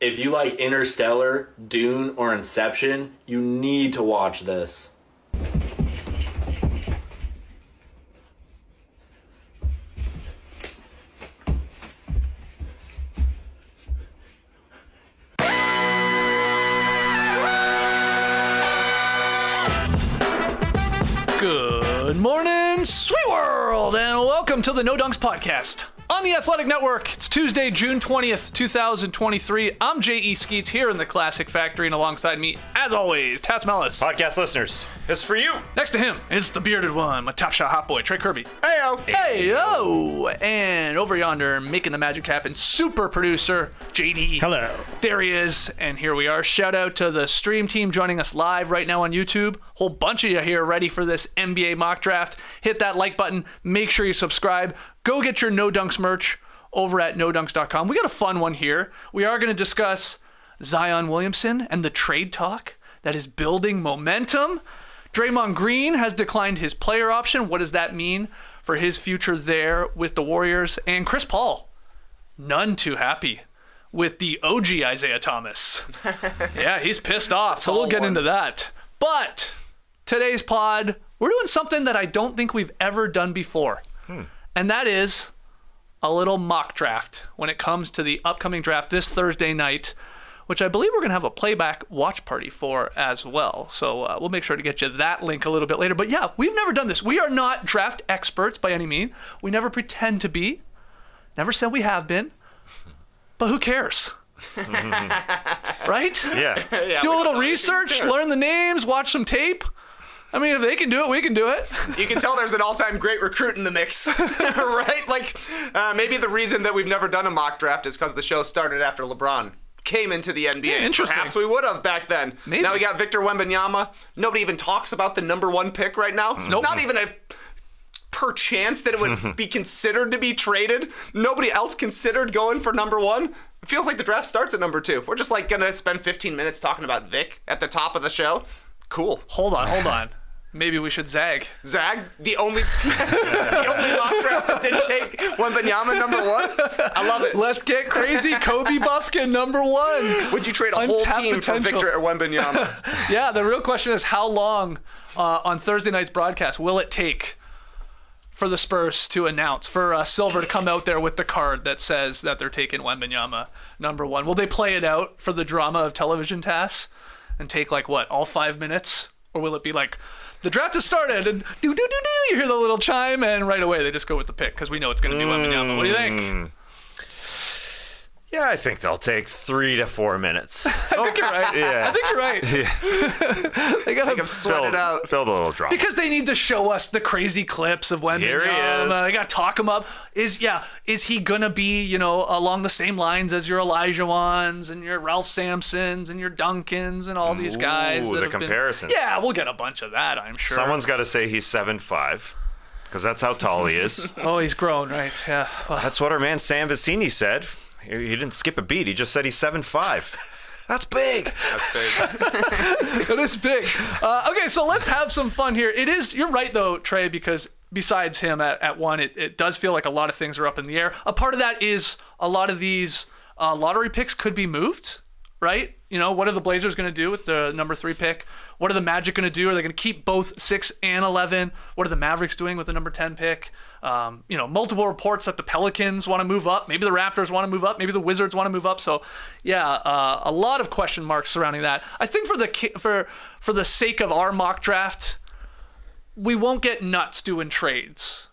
If you like Interstellar, Dune, or Inception, you need to watch this. Good morning, sweet world, and welcome to the No Dunks Podcast on the Athletic Network. It's Tuesday, June 20th, 2023. I'm J.E. Skeets here in the Classic Factory, and alongside me, as always, Taz Mellis. Podcast listeners, it's for you. Next to him, it's the bearded one, my top shot hot boy, Trey Kirby. Heyo. Heyo! And over yonder, making the magic happen, super producer, JD. Hello. There he is, and here we are. Shout out to the stream team joining us live right now on YouTube. Whole bunch of you here ready for this NBA mock draft. Hit that like button. Make sure you subscribe. Go get your No Dunks merch over at nodunks.com. We got a fun one here. We are going to discuss Zion Williamson and the trade talk that is building momentum. Draymond Green has declined his player option. What does that mean for his future there with the Warriors? And Chris Paul, none too happy with the OG Isiah Thomas. Yeah, he's pissed off, so we'll get into that. But today's pod, we're doing something that I don't think we've ever done before. And that is a little mock draft when it comes to the upcoming draft this Thursday night, which I believe we're going to have a playback watch party for as well. So we'll make sure to get you that link a little bit later. But yeah, we've never done this. We are not draft experts by any means. We never pretend to be. Never said we have been. But who cares? Right? Yeah. Do a little research, learn the names, watch some tape. I mean, if they can do it, we can do it. You can tell there's an all-time great recruit in the mix, right? Like, maybe the reason that we've never done a mock draft is because the show started after LeBron came into the NBA. Yeah, interesting. Perhaps we would have back then. Maybe. Now we got Victor Wembanyama. Nobody even talks about the number one pick right now. Nope. Not even a per chance that it would be considered to be traded. Nobody else considered going for number one. It feels like the draft starts at number two. We're just like going to spend 15 minutes talking about Vic at the top of the show. Cool. Hold on. Maybe we should zag. Zag, the only mock draft that didn't take Wembanyama number one. I love it. Let's get crazy. Kobe Buffkin number one. Would you trade a whole team for Victor Wembanyama? Yeah, the real question is how long on Thursday night's broadcast will it take for the Spurs to announce, for Silver to come out there with the card that says that they're taking Wembanyama number one? Will they play it out for the drama of television tasks and take all 5 minutes? Or will it be like, the draft has started, and you hear the little chime, and right away they just go with the pick because we know it's going to be Wembanyama. What do you think? Yeah, I think they'll take 3 to 4 minutes. I think you're right. Yeah. I think you're right. Yeah. They got to Sweat it out. Build a little drama. because they need to show us the crazy clips of Wembanyama. Here he is. They got to talk him up. Is he gonna be along the same lines as your Elijah Wans and your Ralph Sampsons and your Duncans and all these guys? Ooh, that the have been- comparisons. Yeah, we'll get a bunch of that, I'm sure. Someone's got to say he's 7'5", because that's how tall he is. Oh, he's grown, right? Yeah. Well, That's what our man Sam Vecini said. He didn't skip a beat. He just said he's 7'5". That's big. That's big. it is big. Okay, so let's have some fun here. You're right though, Trey, because besides him at one, it does feel like a lot of things are up in the air. A part of that is a lot of these lottery picks could be moved, right? What are the Blazers going to do with the number 3 pick? What are the Magic going to do? Are they going to keep both 6 and 11? What are the Mavericks doing with the number 10 pick? Multiple reports that the Pelicans want to move up. Maybe the Raptors want to move up. Maybe the Wizards want to move up. So, yeah, a lot of question marks surrounding that. I think for the sake of our mock draft, we won't get nuts doing trades.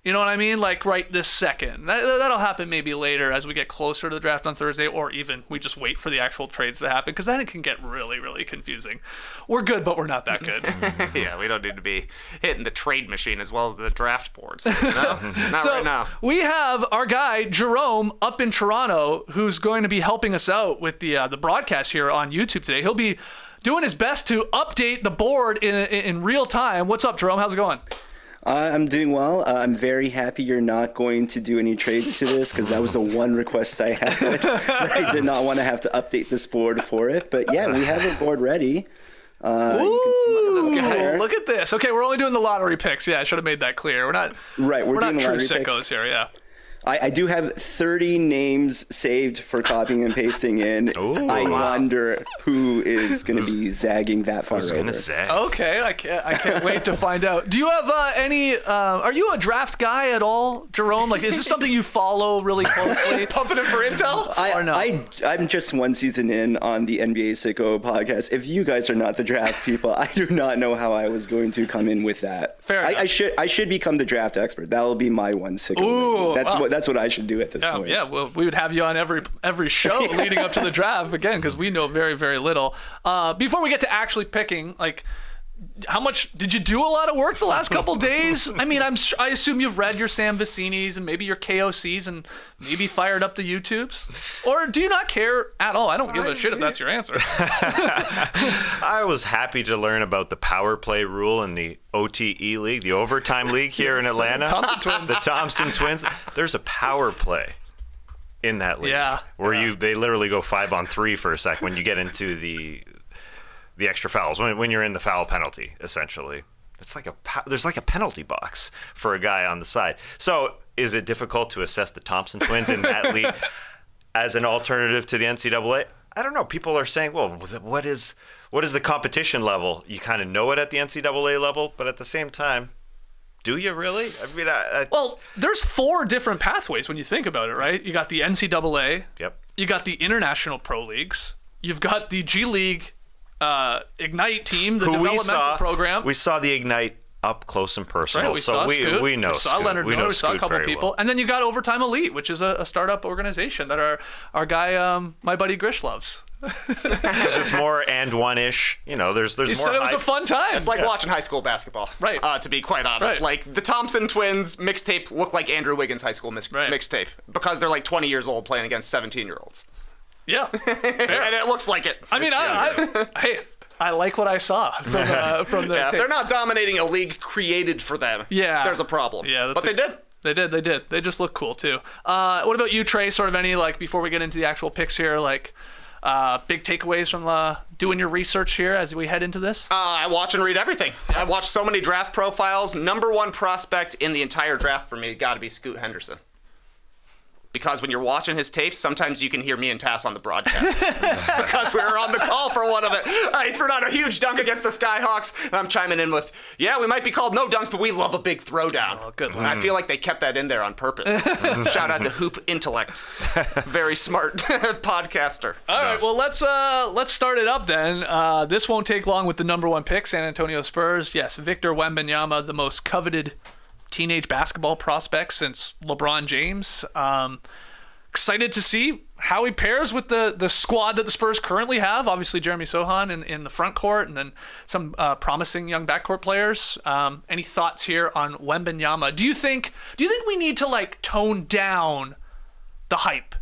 You know what I mean? Like right this second. That'll happen maybe later as we get closer to the draft on Thursday, or even we just wait for the actual trades to happen, because then it can get really, really confusing. We're good, but we're not that good. Yeah, we don't need to be hitting the trade machine as well as the draft boards. No, not right now. We have our guy, Jerome, up in Toronto, who's going to be helping us out with the broadcast here on YouTube today. He'll be doing his best to update the board in real time. What's up, Jerome? How's it going? I'm doing well. I'm very happy you're not going to do any trades to this, because that was the one request I had. I did not want to have to update this board for it. But yeah, we have a board ready. You can see this guy. there. Look at this. Okay, we're only doing the lottery picks. Yeah, I should have made that clear. We're not Right, we're not doing the true lottery sickos picks. here. Yeah. I do have 30 names saved for copying and pasting in. Ooh, I wow. wonder who is going to be zagging that far I was over. gonna say. Okay, I can't wait to find out. Do you have any? Are you a draft guy at all, Jerome? Like, is this something you follow really closely? Pumping it for intel? Or no? I'm just one season in on the NBA Sicko podcast. If you guys are not the draft people, I do not know how I was going to come in with that. Fair enough. I should become the draft expert. That will be my one Sicko. Ooh, win. That's what I should do at this point. Yeah, well, we would have you on every show leading up to the draft again because we know very, very little. Before we get to actually picking, like, how much did you do? A lot of work the last couple days? I mean, I assume you've read your Sam Vicinis and maybe your KOCs and maybe fired up the YouTubes, or do you not care at all? I don't give a shit if that's your answer. I was happy to learn about the power play rule in the OTE league, the overtime league here in Atlanta. Thompson twins. The Thompson twins. There's a power play in that league. Yeah. Where they literally go 5-on-3 for a second when you get into the extra fouls, when you're in the foul penalty, essentially. It's like there's like a penalty box for a guy on the side. So is it difficult to assess the Thompson twins in that league as an alternative to the NCAA? I don't know. People are saying, well, what is the competition level? You kind of know it at the NCAA level, but at the same time, do you really? I mean, Well, there's 4 different pathways when you think about it, right? You got the NCAA. Yep. You got the international pro leagues. You've got the G League Ignite team, the Who developmental program. We saw the Ignite up close and personal, Right, we saw Scoot, we know we saw Scoot. Leonard Miller, we saw a Scoot couple very people, well. and then you got Overtime Elite, which is a startup organization that our guy, my buddy Grish loves. Because it's more and one-ish. You know, there's He more said it was a hype. fun time. It's like watching high school basketball. Right. To be quite honest. Right. Like, the Thompson twins mixtape looked like Andrew Wiggins' high school Right. mixtape. Because they're like 20 years old playing against 17-year-olds. Yeah. Fair. And it looks like it. I mean, hey, I like what I saw from the Yeah, if tape. they're not dominating a league created for them, Yeah. there's a problem. Yeah, But they did. They did. They just look cool too. What about you, Trey? Sort of any, like, before we get into the actual picks here, like big takeaways from doing your research here as we head into this? I watch and read everything. I watch so many draft profiles. Number 1 prospect in the entire draft for me got to be Scoot Henderson. Because when you're watching his tapes, sometimes you can hear me and Tass on the broadcast. Because we were on the call for one of it. He threw down a huge dunk against the Skyhawks, and I'm chiming in with, yeah, we might be called no dunks, but we love a big throwdown. Oh, good. And I feel like they kept that in there on purpose. Shout out to Hoop Intellect. Very smart podcaster. All right, well, let's start it up then. This won't take long with the number 1 pick, San Antonio Spurs. Yes, Victor Wembanyama, the most coveted teenage basketball prospect since LeBron James. Excited to see how he pairs with the squad that the Spurs currently have. Obviously, Jeremy Sohan in the front court, and then some promising young backcourt players. Any thoughts here on Wembanyama? Do you think we need to, like, tone down the hype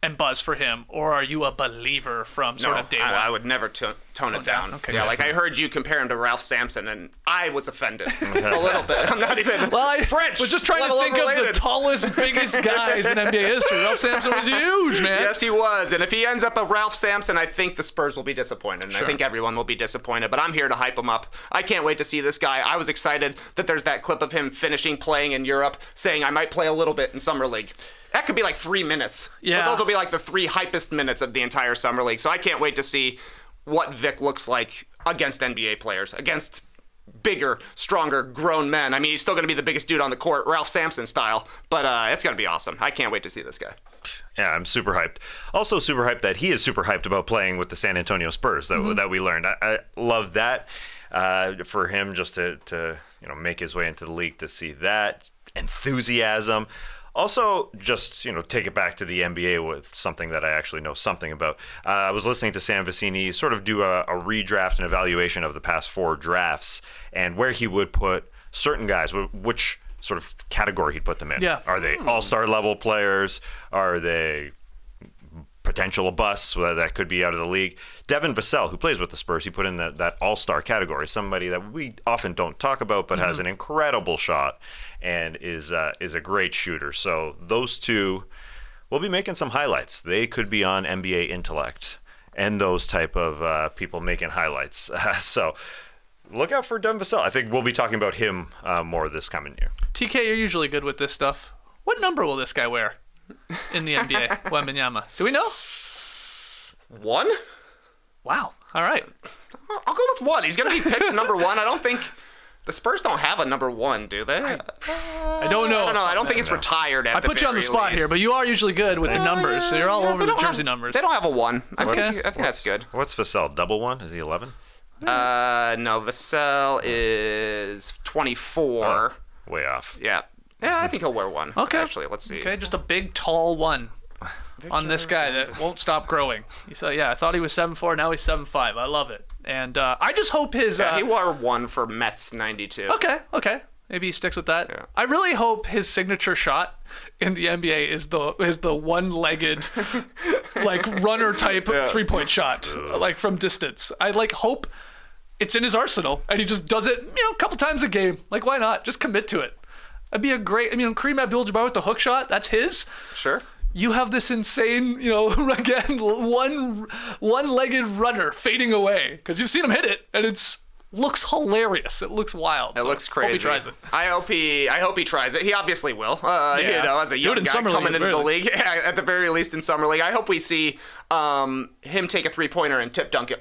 and buzz for him, or are you a believer from sort of day one? I would never tone it down. Okay. Yeah, like I heard you compare him to Ralph Sampson, and I was offended a little bit. I'm not even French. Was just trying to level think of the unrelated. tallest, biggest guys in NBA history. Ralph Sampson was huge, man. Yes, he was. And if he ends up a Ralph Sampson, I think the Spurs will be disappointed. And I think everyone will be disappointed. But I'm here to hype him up. I can't wait to see this guy. I was excited that there's that clip of him finishing playing in Europe, saying I might play a little bit in Summer League. That could be like 3 minutes. Yeah. But those will be like the 3 hypest minutes of the entire Summer League. So I can't wait to see what Vic looks like against NBA players, against bigger, stronger, grown men. I mean, he's still going to be the biggest dude on the court, Ralph Sampson style, but it's going to be awesome. I can't wait to see this guy. Yeah, I'm super hyped. Also super hyped that he is super hyped about playing with the San Antonio Spurs that we learned. I love that for him just to make his way into the league, to see that enthusiasm. Also, just, take it back to the NBA with something that I actually know something about. I was listening to Sam Vecini sort of do a redraft and evaluation of the past 4 drafts and where he would put certain guys, which sort of category he'd put them in. Yeah. Are they all-star level players? Are they potential busts that could be out of the league? Devin Vassell, who plays with the Spurs, he put in that all-star category, somebody that we often don't talk about but has an incredible shot and is a great shooter. So those two will be making some highlights. They could be on NBA Intellect and those type of people making highlights. So look out for Devin Vassell. I think we'll be talking about him more this coming year. TK, you're usually good with this stuff. What number will this guy wear in the NBA, Wembanyama? Do we know? 1? Wow. All right. I'll go with 1. He's going to be picked number 1. I don't think the Spurs don't have a number 1, do they? I don't know. I don't know. I don't think it's retired at I put you on the spot here, but you are usually good with the numbers, so you're all over the jersey numbers. They don't have a 1. I think that's good. What's Vassell? Double 1? Is he 11? No, Vassell is 24. Way off. Yeah, I think he'll wear 1. Okay. Actually, let's see. Okay, just a big, tall 1 on this guy that won't stop growing. So, yeah, I thought he was 7'4", now he's 7'5". I love it. And I just hope his... he wore 1 for Mets 92. Okay. Maybe he sticks with that. Yeah. I really hope his signature shot in the NBA is the one-legged, like runner type 3-point shot, like from distance. I hope it's in his arsenal and he just does it, a couple times a game. Like, why not? Just commit to it. That'd be a great. Kareem Abdul-Jabbar with the hook shot. That's his. Sure. You have this insane, again, one-legged runner fading away because you've seen him hit it and looks hilarious. It looks wild. It looks crazy. Hope he tries it. I hope he tries it. He obviously will. As a young guy coming into the league, at the very least in summer league, I hope we see him take a 3-pointer and tip dunk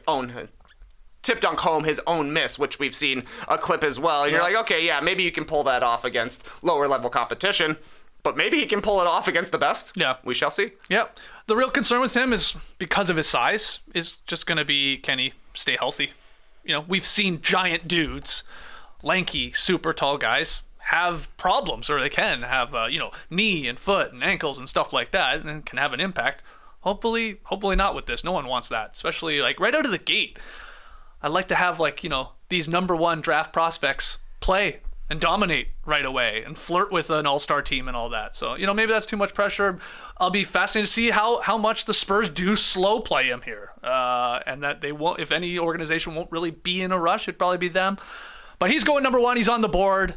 home his own miss, which we've seen a clip as well. And you're like, okay, maybe you can pull that off against lower level competition, but maybe he can pull it off against the best. Yeah, we shall see. Yep. The real concern with him is because of his size is just going to be, can he stay healthy? We've seen giant dudes, lanky, super tall guys have problems, or they can have, knee and foot and ankles and stuff like that, and can have an impact. Hopefully not with this. No one wants that, especially right out of the gate. I'd like to have these number 1 draft prospects play and dominate right away and flirt with an all-star team and all that. So, maybe that's too much pressure. I'll be fascinated to see how much the Spurs do slow play him here. And that they won't, if any organization won't really be in a rush, it'd probably be them. But he's going number 1. He's on the board.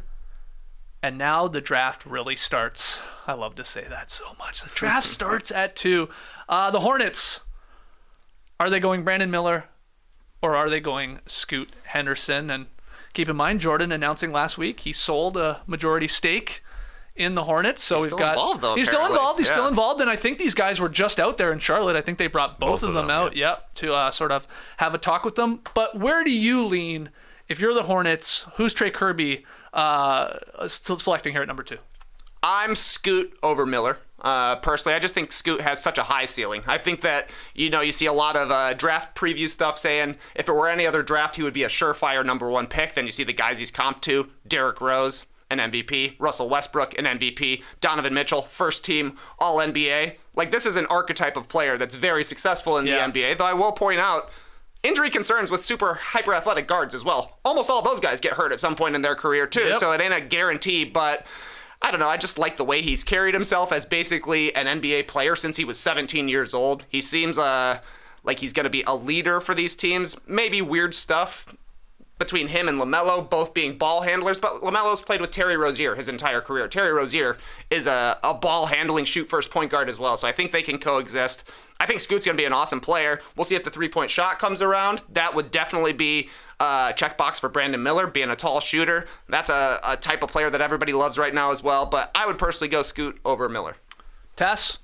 And now the draft really starts. I love to say that so much. The draft starts at 2. The Hornets, are they going Brandon Miller or are they going Scoot Henderson? And keep in mind, Jordan announcing last week he sold a majority stake in the Hornets. So he's still involved, though, He's still involved, and I think these guys were just out there in Charlotte. I think they brought both of them out, to sort of have a talk with them. But where do you lean if you're the Hornets? Who's Trey Kirby selecting here at number 2? I'm Scoot over Miller. Personally, I just think Scoot has such a high ceiling. I think that, you see a lot of draft preview stuff saying if it were any other draft, he would be a surefire number 1 pick. Then you see the guys he's comped to, Derrick Rose, an MVP, Russell Westbrook, an MVP, Donovan Mitchell, first team All-NBA. This is an archetype of player that's very successful in the NBA, though I will point out injury concerns with super hyper-athletic guards as well. Almost all those guys get hurt at some point in their career too, so it ain't a guarantee, but I don't know, I just like the way he's carried himself as basically an NBA player since he was 17 years old. He seems like he's going to be a leader for these teams. Maybe weird stuff between him and LaMelo, both being ball handlers, but LaMelo's played with Terry Rozier his entire career. Terry Rozier is a ball-handling, shoot-first point guard as well, so I think they can coexist. I think Scoot's going to be an awesome player. We'll see if the 3-point shot comes around. That would definitely be a checkbox for Brandon Miller, being a tall shooter. That's a type of player that everybody loves right now as well, but I would personally go Scoot over Miller. Tess?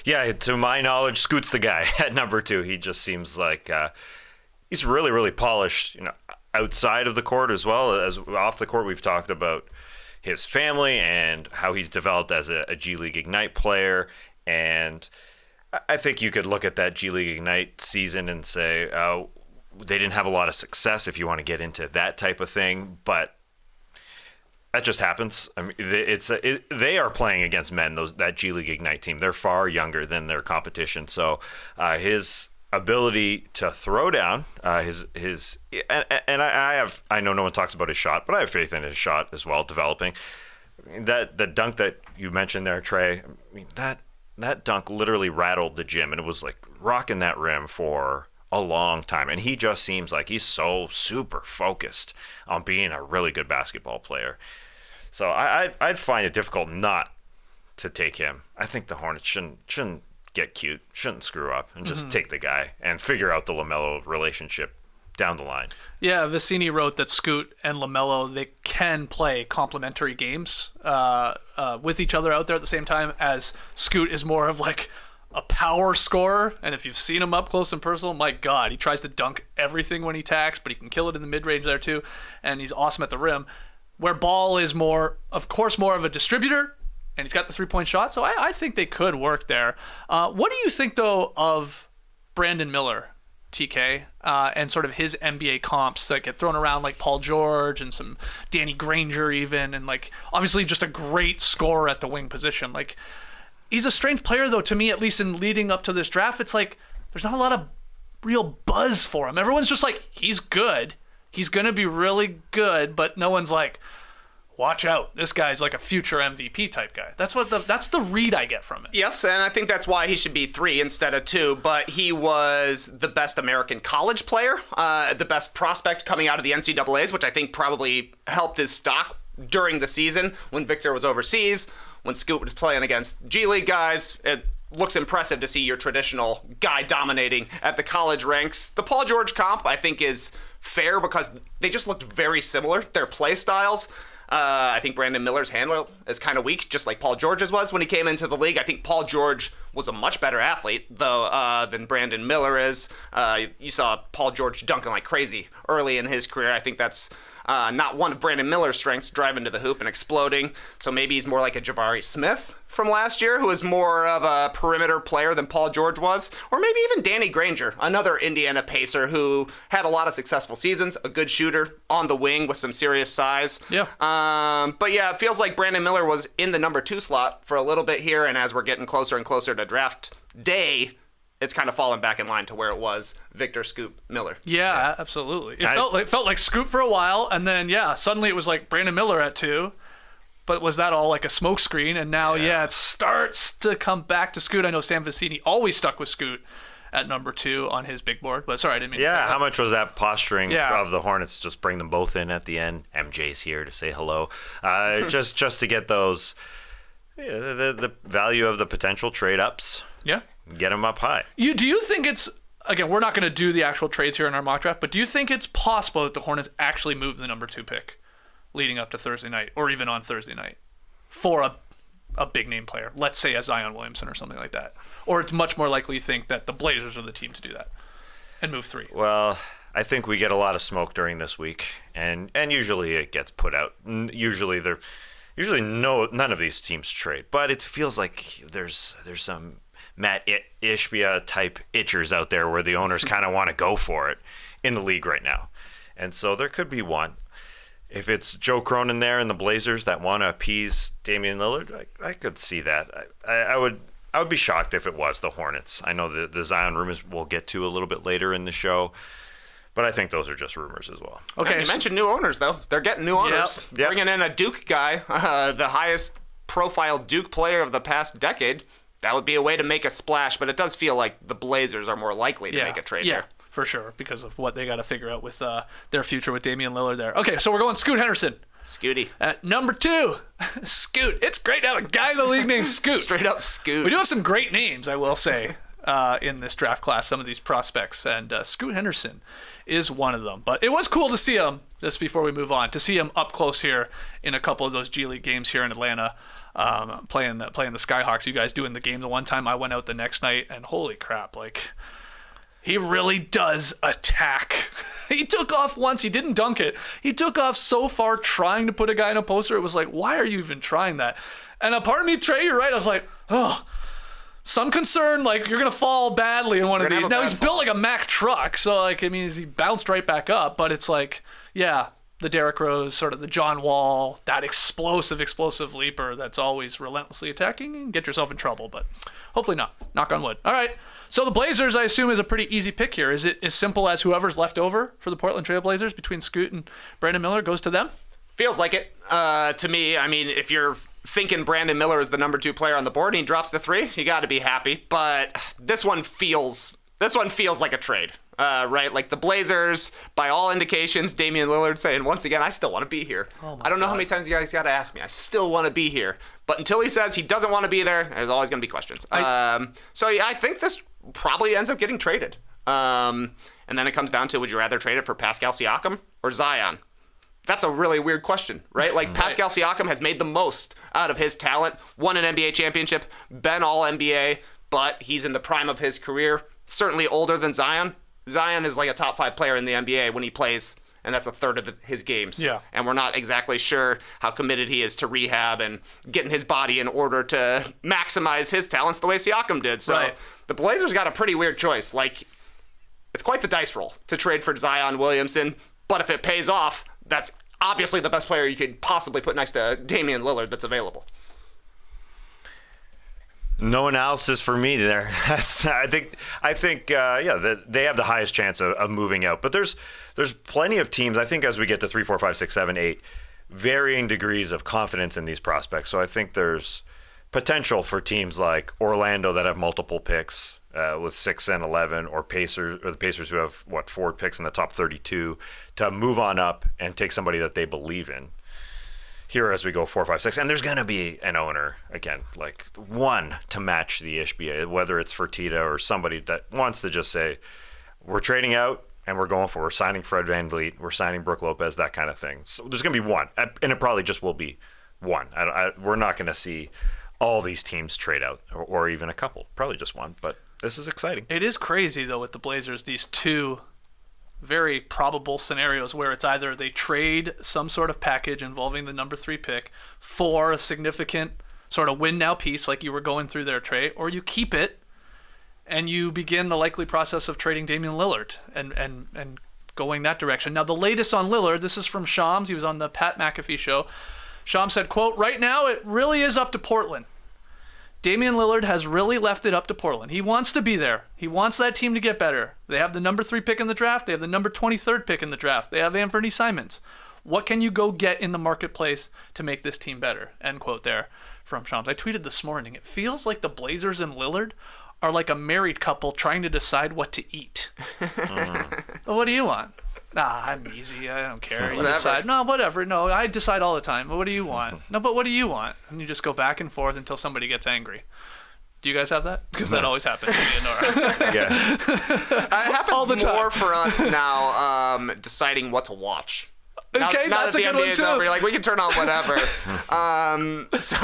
Yeah, to my knowledge, Scoot's the guy at number 2. He just seems like he's really, really polished, outside of the court as well as off the court. We've talked about his family and how he's developed as a G League Ignite player. And I think you could look at that G League Ignite season and say, they didn't have a lot of success if you want to get into that type of thing, but that just happens. I mean, they are playing against men, that G League Ignite team. They're far younger than their competition. So his ability to throw down, I know no one talks about his shot, but I have faith in his shot as well, developing. The dunk that you mentioned there, Trey, I mean, that dunk literally rattled the gym, and it was like rocking that rim for a long time. And he just seems like he's so super focused on being a really good basketball player. So I'd find it difficult not to take him. I think the Hornets shouldn't get cute, shouldn't screw up, and just take the guy and figure out the LaMelo relationship down the line. Yeah, Vicini wrote that Scoot and LaMelo, they can play complementary games with each other out there at the same time, as Scoot is more of like a power scorer. And if you've seen him up close and personal, my God, he tries to dunk everything when he tacks, but he can kill it in the mid-range there too. And he's awesome at the rim. Where Ball is more, of course, more of a distributor, and he's got the three-point shot. So I think they could work there. What do you think, though, of Brandon Miller, TK, and sort of his NBA comps that get thrown around, like Paul George and some Danny Granger even, and like obviously just a great scorer at the wing position. Like, he's a strange player, though, to me, at least in leading up to this draft. It's like there's not a lot of real buzz for him. Everyone's just like, he's good. He's going to be really good, but no one's like, watch out, this guy's like a future MVP type guy. That's the read I get from it. Yes, and I think that's why he should be 3 instead of 2, but he was the best American college player, the best prospect coming out of the NCAAs, which I think probably helped his stock during the season when Victor was overseas, when Scoot was playing against G League guys. It looks impressive to see your traditional guy dominating at the college ranks. The Paul George comp, I think, is fair because they just looked very similar, their play styles. I think Brandon Miller's handle is kind of weak, just like Paul George's was when he came into the league. I think Paul George was a much better athlete, though, than Brandon Miller is. You saw Paul George dunking like crazy early in his career. I think that's not one of Brandon Miller's strengths, driving to the hoop and exploding. So maybe he's more like a Jabari Smith from last year, who is more of a perimeter player than Paul George was. Or maybe even Danny Granger, another Indiana Pacer who had a lot of successful seasons, a good shooter on the wing with some serious size. Yeah. But yeah, it feels like Brandon Miller was in the number 2 slot for a little bit here, and as we're getting closer and closer to draft day, it's kind of fallen back in line to where it was Victor Scoot Miller. Yeah, absolutely. It felt like Scoot for a while, and then suddenly it was like Brandon Miller at 2. But was that all like a smokescreen? And now, it starts to come back to Scoot. I know Sam Vicini always stuck with Scoot at number 2 on his big board. But sorry, I didn't mean to say that. How much was that posturing of the Hornets? Just bring them both in at the end. MJ's here to say hello. just to get those, the value of the potential trade ups. Yeah. Get them up high. Do you think it's, again, we're not going to do the actual trades here in our mock draft, but do you think it's possible that the Hornets actually move the number 2 pick leading up to Thursday night, or even on Thursday night, for a big name player, let's say a Zion Williamson or something like that? Or it's much more likely you think that the Blazers are the team to do that and move 3? Well, I think we get a lot of smoke during this week, and usually it gets put out. Usually none of these teams trade, but it feels like there's some Matt Ishbia type itchers out there where the owners kind of want to go for it in the league right now. And so there could be one. If it's Joe Cronin there and the Blazers that want to appease Damian Lillard, I could see that. I would be shocked if it was the Hornets. I know the Zion rumors we'll get to a little bit later in the show, but I think those are just rumors as well. Okay, you mentioned new owners, though. They're getting new owners. Yep. Bringing in a Duke guy, the highest profile Duke player of the past decade. That would be a way to make a splash, but it does feel like the Blazers are more likely to make a trade there. For sure, because of what they got to figure out with their future with Damian Lillard there. Okay, so we're going Scoot Henderson. Scooty. At number 2, Scoot. It's great to have a guy in the league named Scoot. Straight up Scoot. We do have some great names, I will say, in this draft class, some of these prospects, and Scoot Henderson is one of them. But it was cool to see him, just before we move on, to see him up close here in a couple of those G League games here in Atlanta, playing the Skyhawks. You guys doing the game the one time, I went out the next night, and holy crap, like, he really does attack. He took off once. He didn't dunk it. He took off so far trying to put a guy in a poster. It was like, why are you even trying that? And a part of me, Trey, you're right. I was like, oh, some concern, like, you're going to fall badly in one of these. Now, he's built like a Mack truck. So, like, I mean, he bounced right back up. But it's like, yeah, the Derrick Rose, sort of the John Wall, that explosive leaper that's always relentlessly attacking, and get yourself in trouble. But hopefully not. Knock on wood. All right. So the Blazers, I assume, is a pretty easy pick here. Is it as simple as whoever's left over for the Portland Trail Blazers between Scoot and Brandon Miller goes to them? Feels like it to me. I mean, if you're thinking Brandon Miller is the number 2 player on the board and he drops the 3, you got to be happy. But this one feels like a trade, right? Like the Blazers, by all indications, Damian Lillard saying, once again, I still want to be here. I don't know how many times you guys got to ask me. I still want to be here. But until he says he doesn't want to be there, there's always going to be questions. So yeah, I think this probably ends up getting traded. And then it comes down to, would you rather trade it for Pascal Siakam or Zion? That's a really weird question, right? Like, Pascal Siakam has made the most out of his talent, won an NBA championship, been All-NBA, but he's in the prime of his career, certainly older than Zion. Zion is like a top 5 player in the NBA when he plays, and that's a third of his games. Yeah. And we're not exactly sure how committed he is to rehab and getting his body in order to maximize his talents the way Siakam did. So Right. the Blazers got a pretty weird choice. Like, it's quite the dice roll to trade for Zion Williamson, but if it pays off, that's obviously the best player you could possibly put next to Damian Lillard that's available. No analysis for me there. I think, they have the highest chance of moving out. But there's plenty of teams. I think as we get to 3, 4, 5, 6, 7, 8, varying degrees of confidence in these prospects. So I think there's potential for teams like Orlando that have multiple picks with 6 and 11, or the Pacers who have 4 picks in the top 32 to move on up and take somebody that they believe in. Here as we go 4, 5, 6, and there's gonna be an owner again, like one to match the Ishbia, whether it's Fertitta or somebody that wants to just say, we're trading out and we're signing Fred VanVleet, we're signing Brook Lopez, that kind of thing. So there's gonna be one, and it probably just will be one. We're not gonna see all these teams trade out, or even a couple, probably just one. But this is exciting. It is crazy, though, with the Blazers, these two very probable scenarios where it's either they trade some sort of package involving the number 3 pick for a significant sort of win now piece like you were going through there, Trey, or you keep it and you begin the likely process of trading Damian Lillard and going that direction. Now, the latest on Lillard, this is from Shams. He was on the Pat McAfee show. Shams said, quote, "Right now it really is up to Portland. Damian Lillard has really left it up to Portland. He wants to be there. He wants that team to get better. They have the number 3 pick in the draft. They have the number 23rd pick in the draft. They have Anthony Simons. What can you go get in the marketplace to make this team better?" End quote there from Shams. I tweeted this morning. It feels like the Blazers and Lillard are like a married couple trying to decide what to eat. But what do you want? Nah, I'm easy. I don't care. You decide. No, whatever. No, I decide all the time. But what do you want? No, but what do you want? And you just go back and forth until somebody gets angry. Do you guys have that? Because that always happens to me and Nora. Yeah. It happens All the time. more for us now, deciding what to watch. Now That's that the a good one NBA's too. over, you're like, we can turn on whatever. So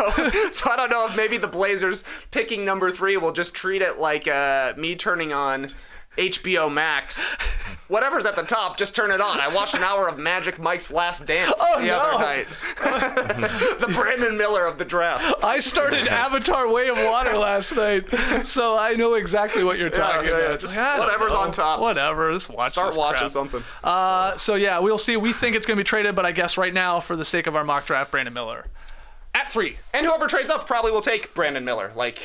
I don't know if maybe the Blazers picking number 3 will just treat it like me turning on HBO Max. Whatever's at the top, just turn it on. I watched an hour of Magic Mike's Last Dance the other night. The Brandon Miller of the draft. I started Avatar: Way of Water last night, so I know exactly what you're talking about. It's just like, I don't whatever's know. on top. Whatever, just watch. Start this watching crap. something. So yeah, we'll see. We think it's going to be traded, but I guess right now, for the sake of our mock draft, Brandon Miller at 3. And whoever trades up probably will take Brandon Miller. Like,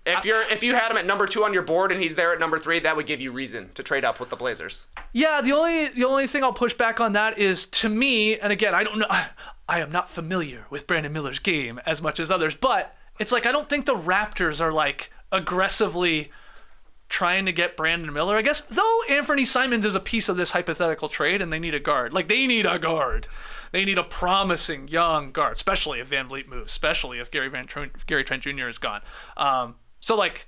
if you had him at number 2 on your board and he's there at number 3, that would give you reason to trade up with the Blazers. Yeah, the only thing I'll push back on that is, to me, and again, I don't know, I am not familiar with Brandon Miller's game as much as others, but it's like I don't think the Raptors are like aggressively trying to get Brandon Miller. I guess, though, Anthony Simons is a piece of this hypothetical trade, and they need a guard. Like, they need a guard. They need a promising young guard, especially if VanVleet moves, especially if Gary Trent Jr. is gone. So, like,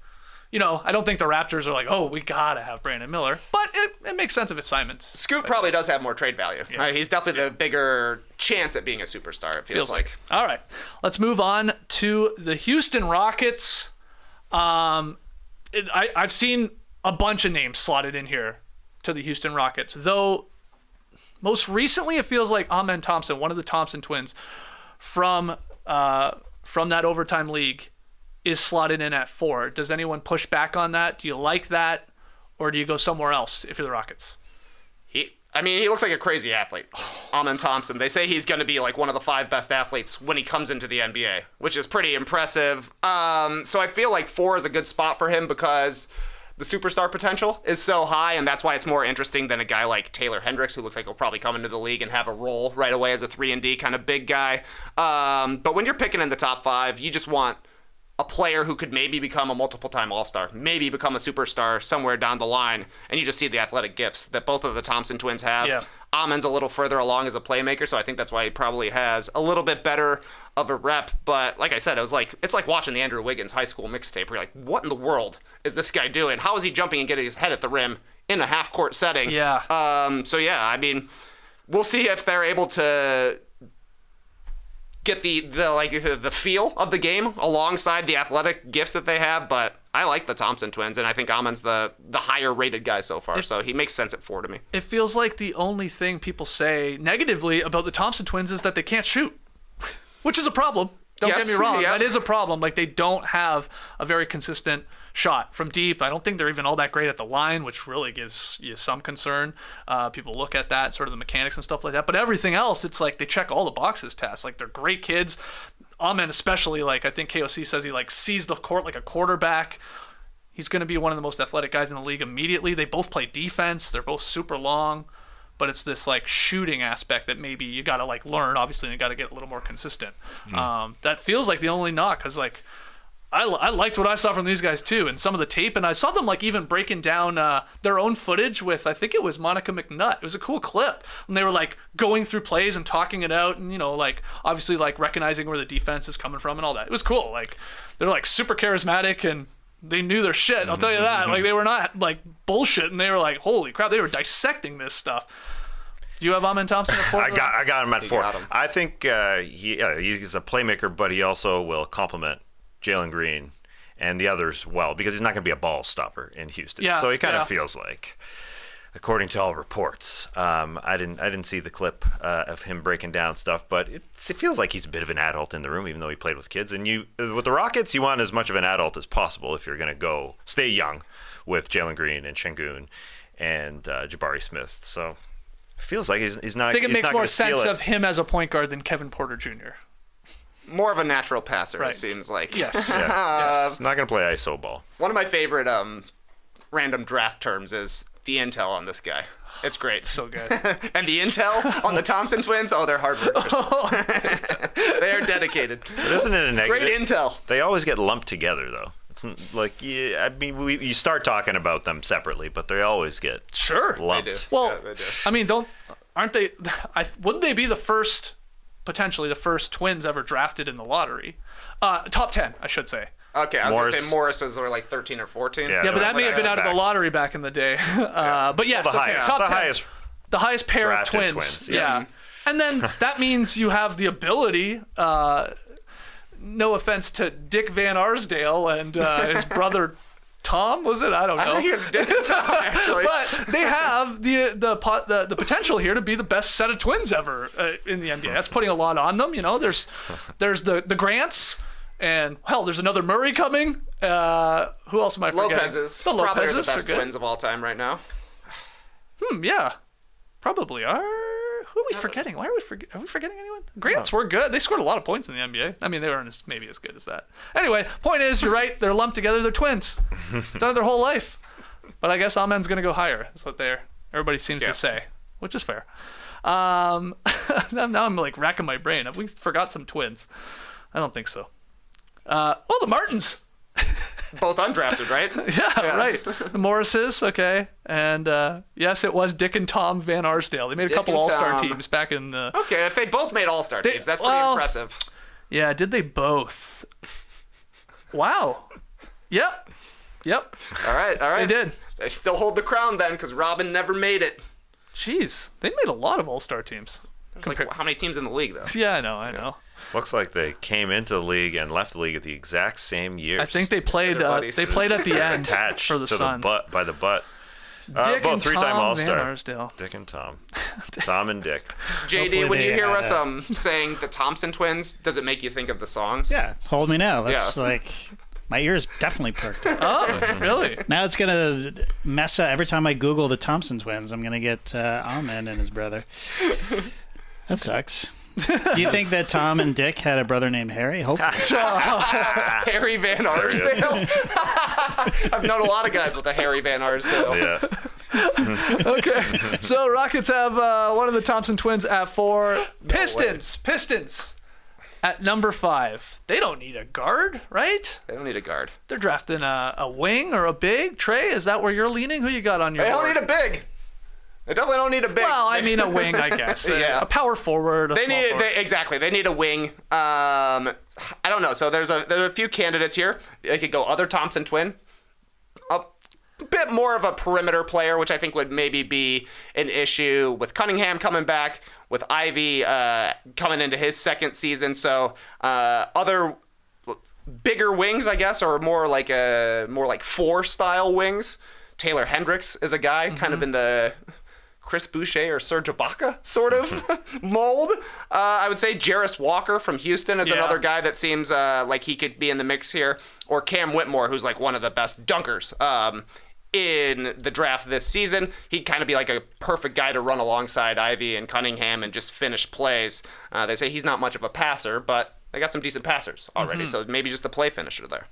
you know, I don't think the Raptors are like, oh, we gotta have Brandon Miller, but it makes sense if it's Simons. Scoot probably does have more trade value. Yeah. He's definitely the bigger chance at being a superstar, it feels like. All right, let's move on to the Houston Rockets. I've seen a bunch of names slotted in here to the Houston Rockets, though most recently it feels like Amen Thompson, one of the Thompson twins from that overtime league, is slotted in at 4. Does anyone push back on that? Do you like that, or do you go somewhere else if you're the Rockets? He looks like a crazy athlete. Amen Thompson. They say he's going to be like one of the 5 best athletes when he comes into the NBA, which is pretty impressive. So I feel like 4 is a good spot for him because the superstar potential is so high, and that's why it's more interesting than a guy like Taylor Hendricks, who looks like he'll probably come into the league and have a role right away as a 3-and-D kind of big guy. But when you're picking in the top 5, you just want a player who could maybe become a multiple-time All-Star, maybe become a superstar somewhere down the line, and you just see the athletic gifts that both of the Thompson twins have. Yeah. Amen's a little further along as a playmaker, so I think that's why he probably has a little bit better of a rep. But like I said, it's like watching the Andrew Wiggins high school mixtape where you're like, what in the world is this guy doing? How is he jumping and getting his head at the rim in a half-court setting. Yeah. So, yeah, I mean, we'll see if they're able to get the feel of the game alongside the athletic gifts that they have, but I like the Thompson twins, and I think Amen's the higher rated guy so far, so he makes sense at 4 to me. It feels like the only thing people say negatively about the Thompson twins is that they can't shoot, which is a problem. Don't get me wrong. Yeah. That is a problem. Like, they don't have a very consistent shot from deep. I don't think they're even all that great at the line, which really gives you some concern. People look at that, sort of the mechanics and stuff like that. But everything else, it's like they check all the boxes tests. Like, they're great kids. Amen especially, like, I think KOC says he, like, sees the court like a quarterback. He's going to be one of the most athletic guys in the league immediately. They both play defense. They're both super long. But it's this, like, shooting aspect that maybe you got to, like, learn, obviously, and you got to get a little more consistent. That feels like the only knock, because, like, I liked what I saw from these guys, too, and some of the tape. And I saw them, like, even breaking down their own footage with, I think it was Monica McNutt. It was a cool clip. And they were, like, going through plays and talking it out and, you know, like, obviously, like, recognizing where the defense is coming from and all that. It was cool. Like, they're, like, super charismatic and they knew their shit, I'll tell you that. Like, they were not, like, bullshit, and they were like, holy crap, they were dissecting this stuff. Do you have Amen Thompson at 4? I got him at 4. got him. I think he's a playmaker, but he also will complement Jalen Green and the others well, because he's not going to be a ball stopper in Houston. Yeah, so he kind of feels like, according to all reports, I didn't see the clip of him breaking down stuff, but it feels like he's a bit of an adult in the room, even though he played with kids. And with the Rockets, you want as much of an adult as possible if you're going to stay young with Jalen Green and Şengün and Jabari Smith. So it feels like he's not. I think it makes not more gonna steal sense it. of him as a point guard than Kevin Porter Jr. More of a natural passer, Right. it seems like. Yes. Yeah. He's not going to play ISO ball. One of my favorite random draft terms is the intel on this guy. It's great. So good. And the intel on the Thompson twins, they're hard workers. They are dedicated. But isn't it a negative? Great intel. They always get lumped together, though. It's like, I mean, you start talking about them separately, but they always get Sure. lumped. They do. Well, Yeah, they do. I mean, aren't they? Wouldn't they be potentially the first twins ever drafted in the lottery? Top 10, I should say. Okay, I was going to Morris. say Morris was like 13 or 14. Yeah, Yeah, but that may have been back. out of the lottery back in the day. But yes, The okay, highest, top the 10. highest. The highest pair of drafted twins. twins, yes. Yeah. And then that means you have the ability, no offense to Dick Van Arsdale and his brother Tom, was it? I don't know. I think it was different time, actually. But they have the potential here to be the best set of twins ever in the NBA. That's putting a lot on them. You know, there's the Grants, and hell, there's another Murray coming. Who else am I forgetting? Lopez's. The Probably are the Lopez's best good. twins of all time right now. Yeah, probably are. Who are we forgetting? Why are we forgetting? Are we forgetting anyone? Grants were good. They scored a lot of points in the NBA. I mean, they weren't maybe as good as that. Anyway, point is, you're right. They're lumped together. They're twins. Done it their whole life. But I guess Amen's going to go higher. That's what everybody seems to say, which is fair. Now I'm like racking my brain. Have we forgot some twins? I don't think so. The Martins. Both undrafted, right? Yeah, right. The Morrises, okay. And yes, it was Dick and Tom Van Arsdale. They made a Dick couple and All-Star Tom. teams back in the... Okay, if they both made all-star teams, that's pretty impressive. Yeah, did they both? Wow. Yep. All right. They did. They still hold the crown then, because Robin never made it. Jeez, they made a lot of All-Star teams. There's like, how many teams in the league, though? Yeah, I know. Looks like they came into the league and left the league at the exact same years. I think they played. They're buddies. They played at the end attached for the to Suns. by the butt. Dick both and three-time Tom All-Star. Van Arsdale. Dick and Tom. Tom and Dick. JD, Hopefully when you they hear had us saying the Thompson twins, does it make you think of the songs? Yeah, hold me now. That's Yeah. like my ears definitely perked up. Oh, really? Now it's gonna mess up every time I Google the Thompson twins. I'm gonna get Amen and his brother. That sucks. Do you think that Tom and Dick had a brother named Harry? Hopefully. Harry Van Arsdale? I've known a lot of guys with a Harry Van Arsdale. Yeah. Okay. So Rockets have one of the Thompson twins at 4. Pistons at number 5. They don't need a guard, right? They don't need a guard. They're drafting a wing or a big. Trey, is that where you're leaning? Who you got on your They don't board? need a big. They definitely don't need a big. Well, I mean a wing, I guess. Yeah. A power forward. They need a wing. I don't know. So there's a few candidates here. They could go other Thompson twin. bit more of a perimeter player, which I think would maybe be an issue with Cunningham coming back, with Ivy coming into his second season. So other bigger wings, I guess, or more like 4 style wings. Taylor Hendricks is a guy kind of in the Chris Boucher or Serge Ibaka sort of mold. I would say Jarris Walker from Houston is another guy that seems like he could be in the mix here. Or Cam Whitmore, who's like one of the best dunkers in the draft this season. He'd kind of be like a perfect guy to run alongside Ivy and Cunningham and just finish plays. They say he's not much of a passer, but they got some decent passers already, so maybe just a play finisher there.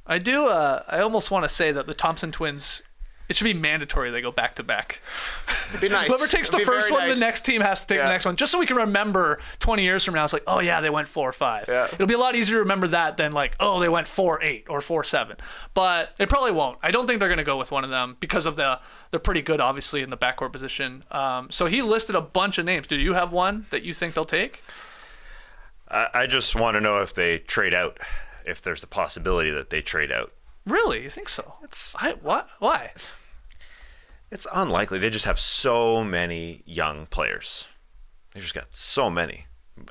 I do. I almost want to say that the Thompson twins, it should be mandatory they go back to back. It'd be nice. Whoever takes the first one, the next team has to take the next one, just so we can remember 20 years from now. It's like, oh yeah, they went 4-5. Yeah. It'll be a lot easier to remember that than like, oh, they went 4-8 or 4-7. But they probably won't. I don't think they're going to go with one of them because of they're pretty good, obviously, in the backcourt position. So he listed a bunch of names. Do you have one that you think they'll take? I just want to know if they trade out, if there's a possibility that they trade out. Really? You think so? What? Why? It's unlikely. They just have so many young players. They've just got so many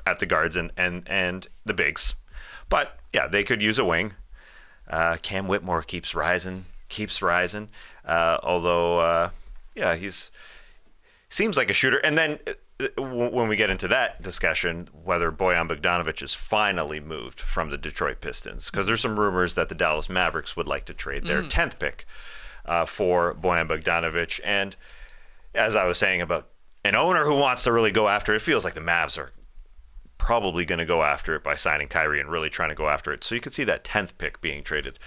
at the guards and the bigs. But, yeah, they could use a wing. Cam Whitmore keeps rising. Although, he's seems like a shooter. And then when we get into that discussion, whether Bojan Bogdanovic is finally moved from the Detroit Pistons, because there's some rumors that the Dallas Mavericks would like to trade their 10th pick for Bojan Bogdanovic. And as I was saying about an owner who wants to really go after it, feels like the Mavs are probably going to go after it by signing Kyrie and really trying to go after it. So you could see that 10th pick being traded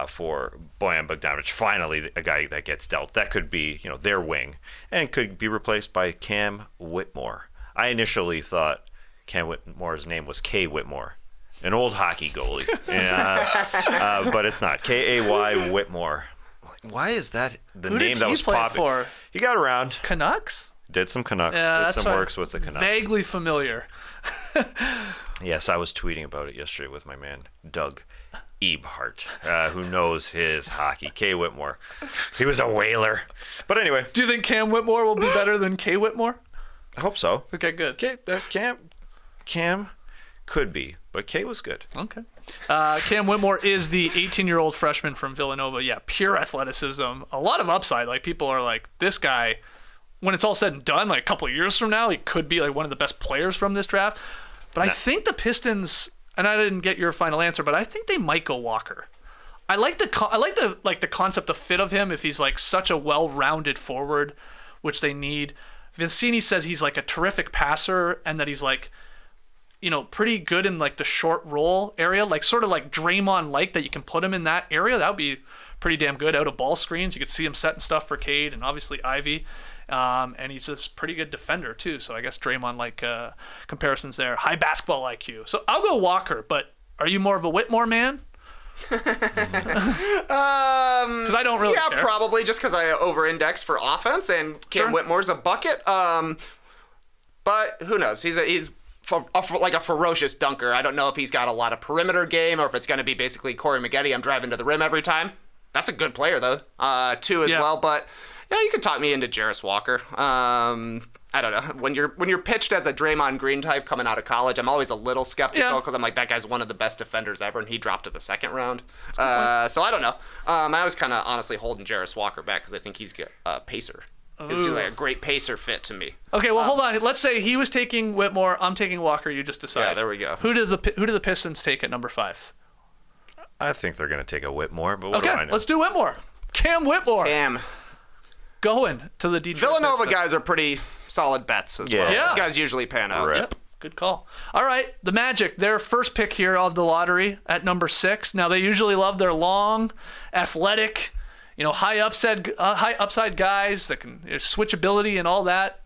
for Bojan Bogdanovic. Finally, a guy that gets dealt. That could be, their wing and could be replaced by Cam Whitmore. I initially thought Cam Whitmore's name was Kay Whitmore, an old hockey goalie. But it's not. K-A-Y Whitmore. Why is that the Who name did that he was play popping? For? He got around. Canucks? Did some Canucks. Yeah, did some works with the Canucks. Vaguely familiar. Yes, I was tweeting about it yesterday with my man, Doug Ebhart, who knows his hockey. Kay Whitmore. He was a whaler. But anyway. Do you think Cam Whitmore will be better than Kay Whitmore? I hope so. Okay, good. Cam could be, but Kay was good. Okay. Cam Whitmore is the 18-year-old freshman from Villanova. Yeah, pure athleticism. A lot of upside. Like, people are like, this guy, when it's all said and done, like a couple of years from now, he could be like one of the best players from this draft. But I think the Pistons, and I didn't get your final answer, but I think they might go Walker. I like the concept of fit of him if he's like such a well-rounded forward, which they need. Vincini says he's like a terrific passer and that he's like, pretty good in like the short roll area, like sort of like Draymond-like, that you can put him in that area. That would be pretty damn good out of ball screens. You could see him setting stuff for Cade and obviously Ivy. And he's a pretty good defender too. So I guess Draymond-like comparisons there. High basketball IQ. So I'll go Walker, but are you more of a Whitmore man? Because I don't really care. Probably just because I over-index for offense and Cam Whitmore's a bucket. But who knows? He's like a ferocious dunker. I don't know if he's got a lot of perimeter game or if it's going to be basically Corey Maggette. I'm driving to the rim every time. That's a good player though, too as well. But yeah, you could talk me into Jarris Walker. I don't know. When you're pitched as a Draymond Green type coming out of college, I'm always a little skeptical because I'm like, that guy's one of the best defenders ever, and he dropped to the second round. So I don't know. I was kind of honestly holding Jarris Walker back because I think he's a pacer. He's like a great pacer fit to me. Okay, well, hold on. Let's say he was taking Whitmore. I'm taking Walker. You just decide. Yeah, there we go. Who do the Pistons take at number 5? I think they're going to take a Whitmore, but what do I know? Let's do Whitmore. Cam Whitmore. Cam. Going to the Detroit Villanova Pistons. guys are pretty solid bets as well. Yeah. Those guys usually pan out. Yep. Good call. All right, the Magic, their first pick here of the lottery at number 6. Now, they usually love their long, athletic, high upside guys that can switchability and all that.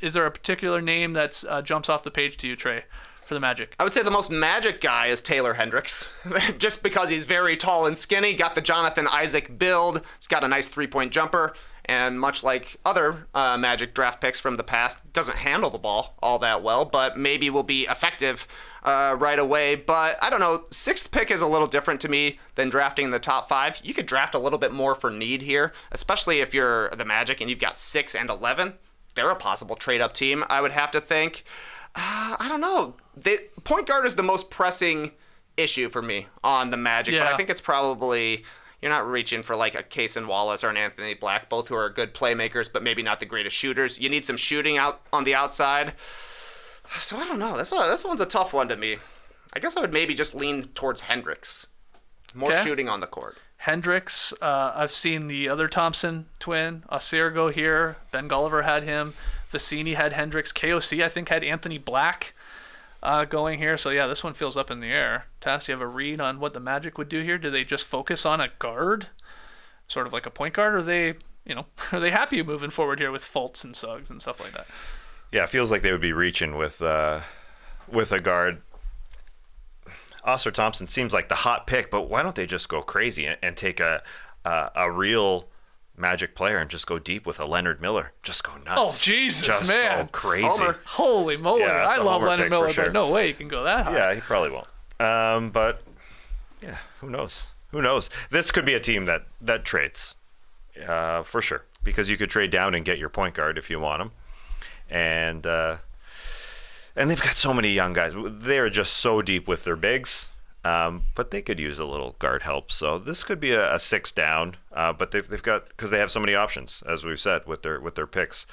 Is there a particular name that jumps off the page to you, Trey, for the Magic? I would say the most Magic guy is Taylor Hendricks, just because he's very tall and skinny, got the Jonathan Isaac build, he's got a nice three-point jumper, and much like other Magic draft picks from the past, doesn't handle the ball all that well, but maybe will be effective right away. But I don't know. 6th pick is a little different to me than drafting in the top 5. You could draft a little bit more for need here, especially if you're the Magic and you've got 6 and 11. They're a possible trade-up team, I would have to think. I don't know. Point guard is the most pressing issue for me on the Magic, but I think it's probably... You're not reaching for like a Cason Wallace or an Anthony Black, both who are good playmakers, but maybe not the greatest shooters. You need some shooting out on the outside. So I don't know. This one's a tough one to me. I guess I would maybe just lean towards Hendricks. More shooting on the court. Hendricks, I've seen the other Thompson twin, Osir, go here. Ben Gulliver had him. Vicini had Hendricks. KOC, I think, had Anthony Black going here. So, yeah, this one feels up in the air. Tass, you have a read on what the Magic would do here? Do they just focus on a guard, sort of like a point guard, or are they, are they happy moving forward here with Fultz and Suggs and stuff like that? Yeah, it feels like they would be reaching with a guard. Osir Thompson seems like the hot pick, but why don't they just go crazy and take a real Magic player and just go deep with a Leonard Miller? Just go nuts. Oh, Jesus, just man. Go crazy. Homer. Holy moly. Yeah, I love Homer Leonard pick Miller, for sure. but no way he can go that high. Yeah, he probably won't. But, yeah, who knows? Who knows? This could be a team that trades, for sure, because you could trade down and get your point guard if you want him. And they've got so many young guys. They're just so deep with their bigs. But they could use a little guard help. So this could be a 6 down. But they've got, because they have so many options, as we've said, with their picks,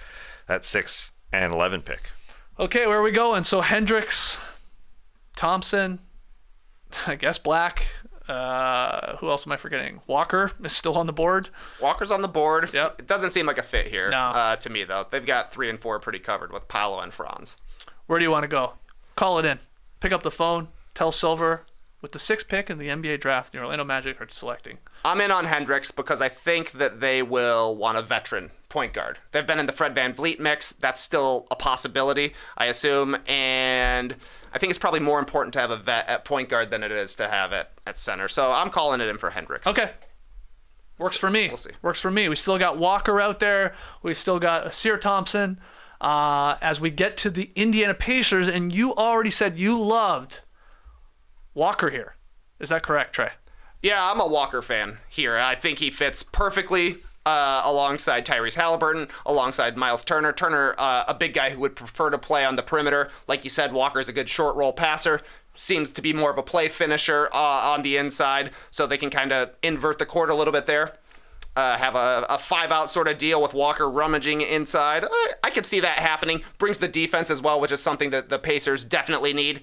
that 6 and 11 pick. Okay, where are we going? So Hendricks, Thompson, I guess Black. Who else am I forgetting? Walker is still on the board. Walker's on the board. Yep. It doesn't seem like a fit here No. to me, though. They've got 3 and 4 pretty covered with Paolo and Franz. Where do you want to go? Call it in. Pick up the phone. Tell Silver. With the 6th pick in the NBA draft, the Orlando Magic are selecting. I'm in on Hendricks because I think that they will want a veteran point guard. They've been in the Fred VanVleet mix. That's still a possibility, I assume. And I think it's probably more important to have a vet at point guard than it is to have it at center. So I'm calling it in for Hendricks. Okay. Works for me. We'll see. Works for me. We still got Walker out there. We still got Isiah Thompson. As we get to the Indiana Pacers, and you already said you loved Walker here. Is that correct, Trey? Yeah, I'm a Walker fan here. I think he fits perfectly alongside Tyrese Halliburton, alongside Miles Turner. Turner, a big guy who would prefer to play on the perimeter. Like you said, Walker is a good short roll passer. Seems to be more of a play finisher on the inside, so they can kind of invert the court a little bit there. Have a 5-out sort of deal with Walker rummaging inside. I could see that happening. Brings the defense as well, which is something that the Pacers definitely need.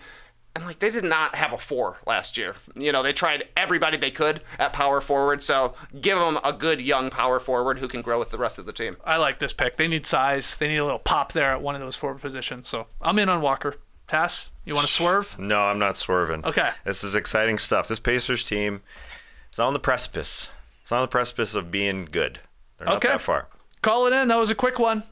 And, they did not have a 4 last year. They tried everybody they could at power forward, so give them a good young power forward who can grow with the rest of the team. I like this pick. They need size. They need a little pop there at one of those forward positions. So I'm in on Walker. Tass, you want to swerve? No, I'm not swerving. Okay. This is exciting stuff. This Pacers team is on the precipice. It's on the precipice of being good. They're not that far. Call it in. That was a quick one.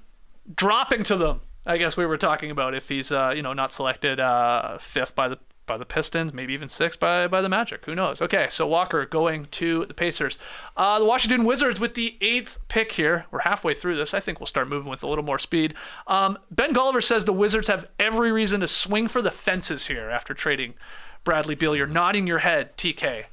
Dropping to them. I guess we were talking about if he's not selected 5th by the Pistons, maybe even 6th by the Magic. Who knows? Okay, so Walker going to the Pacers. The Washington Wizards with the 8th pick here. We're halfway through this. I think we'll start moving with a little more speed. Ben Gulliver says the Wizards have every reason to swing for the fences here after trading Bradley Beal. You're nodding your head, TK.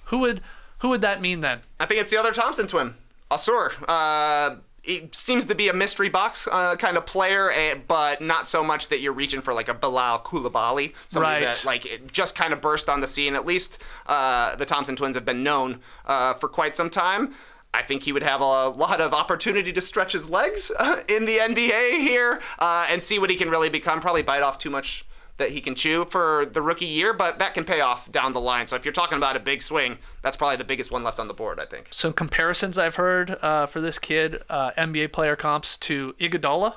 Who would that mean then? I think it's the other Thompson twin, Osir. He seems to be a mystery box kind of player, but not so much that you're reaching for like a Bilal Coulibaly, somebody that it just kind of burst on the scene. At least the Thompson twins have been known for quite some time. I think he would have a lot of opportunity to stretch his legs in the NBA here and see what he can really become. Probably bite off too much that he can chew for the rookie year, but that can pay off down the line. So if you're talking about a big swing, that's probably the biggest one left on the board, I think. Some comparisons I've heard for this kid, NBA player comps to Iguodala,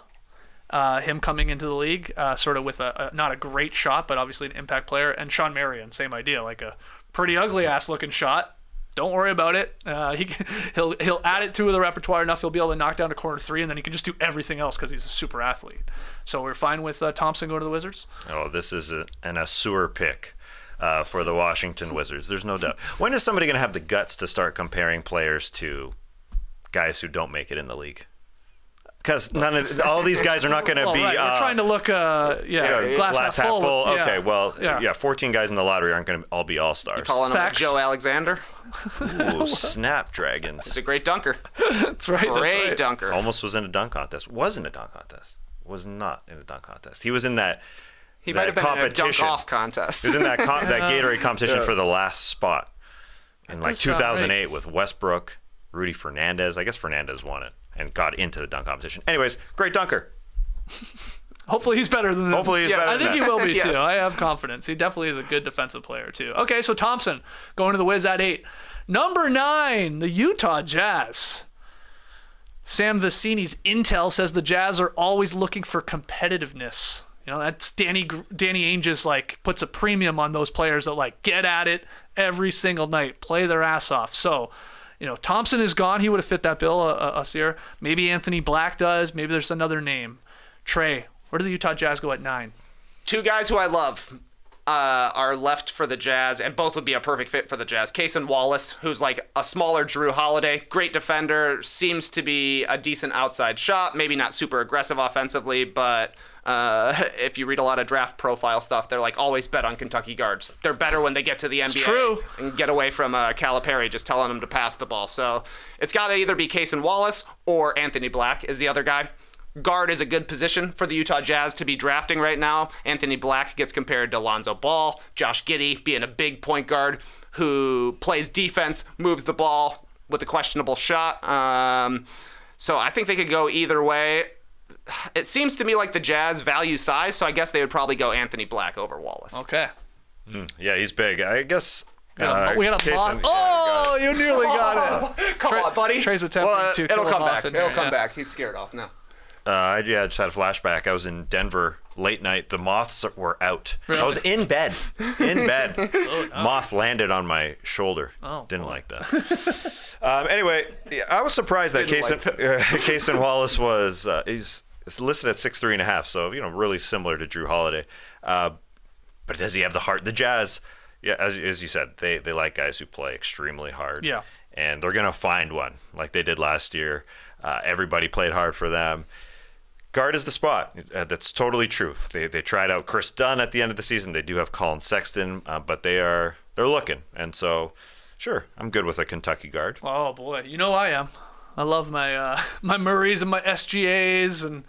him coming into the league, sort of with not a great shot, but obviously an impact player, and Sean Marion, same idea, like a pretty ugly ass looking shot. Don't worry about it. He'll add it to the repertoire enough. He'll be able to knock down a corner 3, and then he can just do everything else because he's a super athlete. So we're fine with Thompson going to the Wizards? Oh, this is an Asur pick for the Washington Wizards. There's no doubt. When is somebody going to have the guts to start comparing players to guys who don't make it in the league? Because all these guys are not going to Well, be. right. We're trying to look, glass half full. Okay, well, 14 guys in the lottery aren't going to all be all-stars. Calling him a Joe Alexander. Ooh, Snapdragons. He's a great dunker. That's right. Great dunker. Almost was in a dunk contest. Was in a dunk contest. Was not in a dunk contest. He was in that. He might have been in a dunk-off contest. He was in that Gatorade competition for the last spot in like 2008 with Westbrook, Rudy Fernandez. I guess Fernandez won it and got into the dunk competition. Anyways, great dunker. Hopefully he's better than that. Hopefully he's better I than think that. he will be, Yes. too. I have confidence. He definitely is a good defensive player, too. Okay, so Thompson going to the Wiz at 8. Number 9, the Utah Jazz. Sam Vecini's intel says the Jazz are always looking for competitiveness. You know, that's Danny Ainge's, like, puts a premium on those players that, like, get at it every single night, play their ass off. So, you know, Thompson is gone. He would have fit that bill, us here. Maybe Anthony Black does. Maybe there's another name. Trey, where do the Utah Jazz go at 9? 2 guys who I love are left for the Jazz, and both would be a perfect fit for the Jazz. Cason Wallace, who's like a smaller Drew Holiday, great defender, seems to be a decent outside shot, maybe not super aggressive offensively, but if you read a lot of draft profile stuff, they're like always bet on Kentucky guards. They're better when they get to the NBA true. and get away from Calipari just telling them to pass the ball. So it's got to either be Cason Wallace or Anthony Black is the other guy. Guard is a good position for the Utah Jazz to be drafting right now. Anthony Black gets compared to Lonzo Ball, Josh Giddey being a big point guard who plays defense, moves the ball with a questionable shot. So I think they could go either way. It seems to me like the Jazz value size, so I guess they would probably go Anthony Black over Wallace. Okay. Yeah, he's big. I guess. We got a Jason- Oh, you nearly got it. Come on, buddy. Trey's attempting to it'll kill him come off back. in It'll there, come yeah. back. He's scared off now. I just had a flashback. I was in Denver late night. The moths were out. Really? I was in bed. Oh, no. Moth landed on my shoulder. Oh, Didn't like that. Anyway, I was surprised that Didn't like Cason Wallace was he's listed at 6'3.5", so really similar to Drew Holiday. But does he have the heart? The Jazz, yeah, as you said, they like guys who play extremely hard. Yeah. And they're gonna find one like they did last year. Everybody played hard for them. Guard is the spot. That's totally true. They tried out Chris Dunn at the end of the season. They do have Colin Sexton, but they're looking. And so, sure, I'm good with a Kentucky guard. Oh boy, you know I am. I love my my Murrays and my SGAs and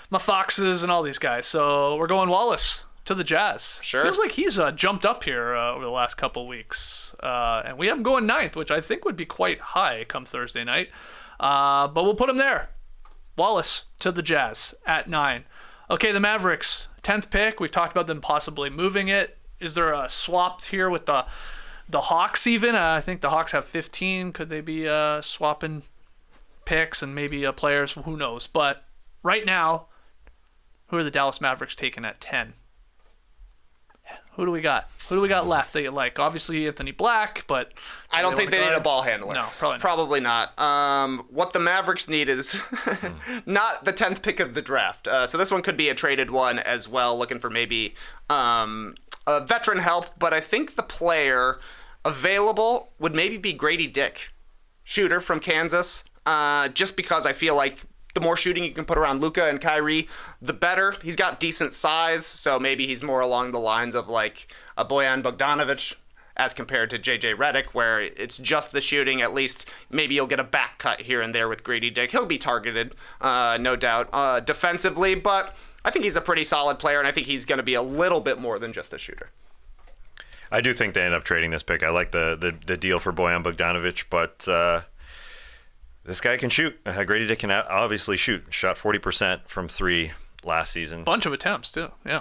my Foxes and all these guys. So we're going Wallace to the Jazz. Sure. Feels like he's jumped up here over the last couple weeks, and we have him going 9th, which I think would be quite high come Thursday night. But we'll put him there. Wallace to the Jazz at 9. Okay, the Mavericks, 10th pick. We've talked about them possibly moving it. Is there a swap here with the Hawks even? I think the Hawks have 15. Could they be swapping picks and maybe players? Who knows? But right now, who are the Dallas Mavericks taking at 10? Who do we got? Who do we got left that you like? Obviously Anthony Black, but I don't think they need a ball handler. No, probably not. Probably not. What the Mavericks need is not the 10th pick of the draft. So this one could be a traded one as well, looking for maybe a veteran help. But I think the player available would maybe be Grady Dick, shooter from Kansas, just because I feel like the more shooting you can put around Luka and Kyrie, the better. He's got decent size, so maybe he's more along the lines of like a Bojan Bogdanovic as compared to JJ Redick, where it's just the shooting. At least maybe you'll get a back cut here and there with Grady Dick. He'll be targeted, no doubt, defensively, but I think he's a pretty solid player, and I think he's going to be a little bit more than just a shooter. I do think they end up trading this pick. I like the deal for Bojan Bogdanovic, but this guy can shoot. Grady Dick can obviously shoot. Shot 40% from 3 last season. Bunch of attempts too. Yeah.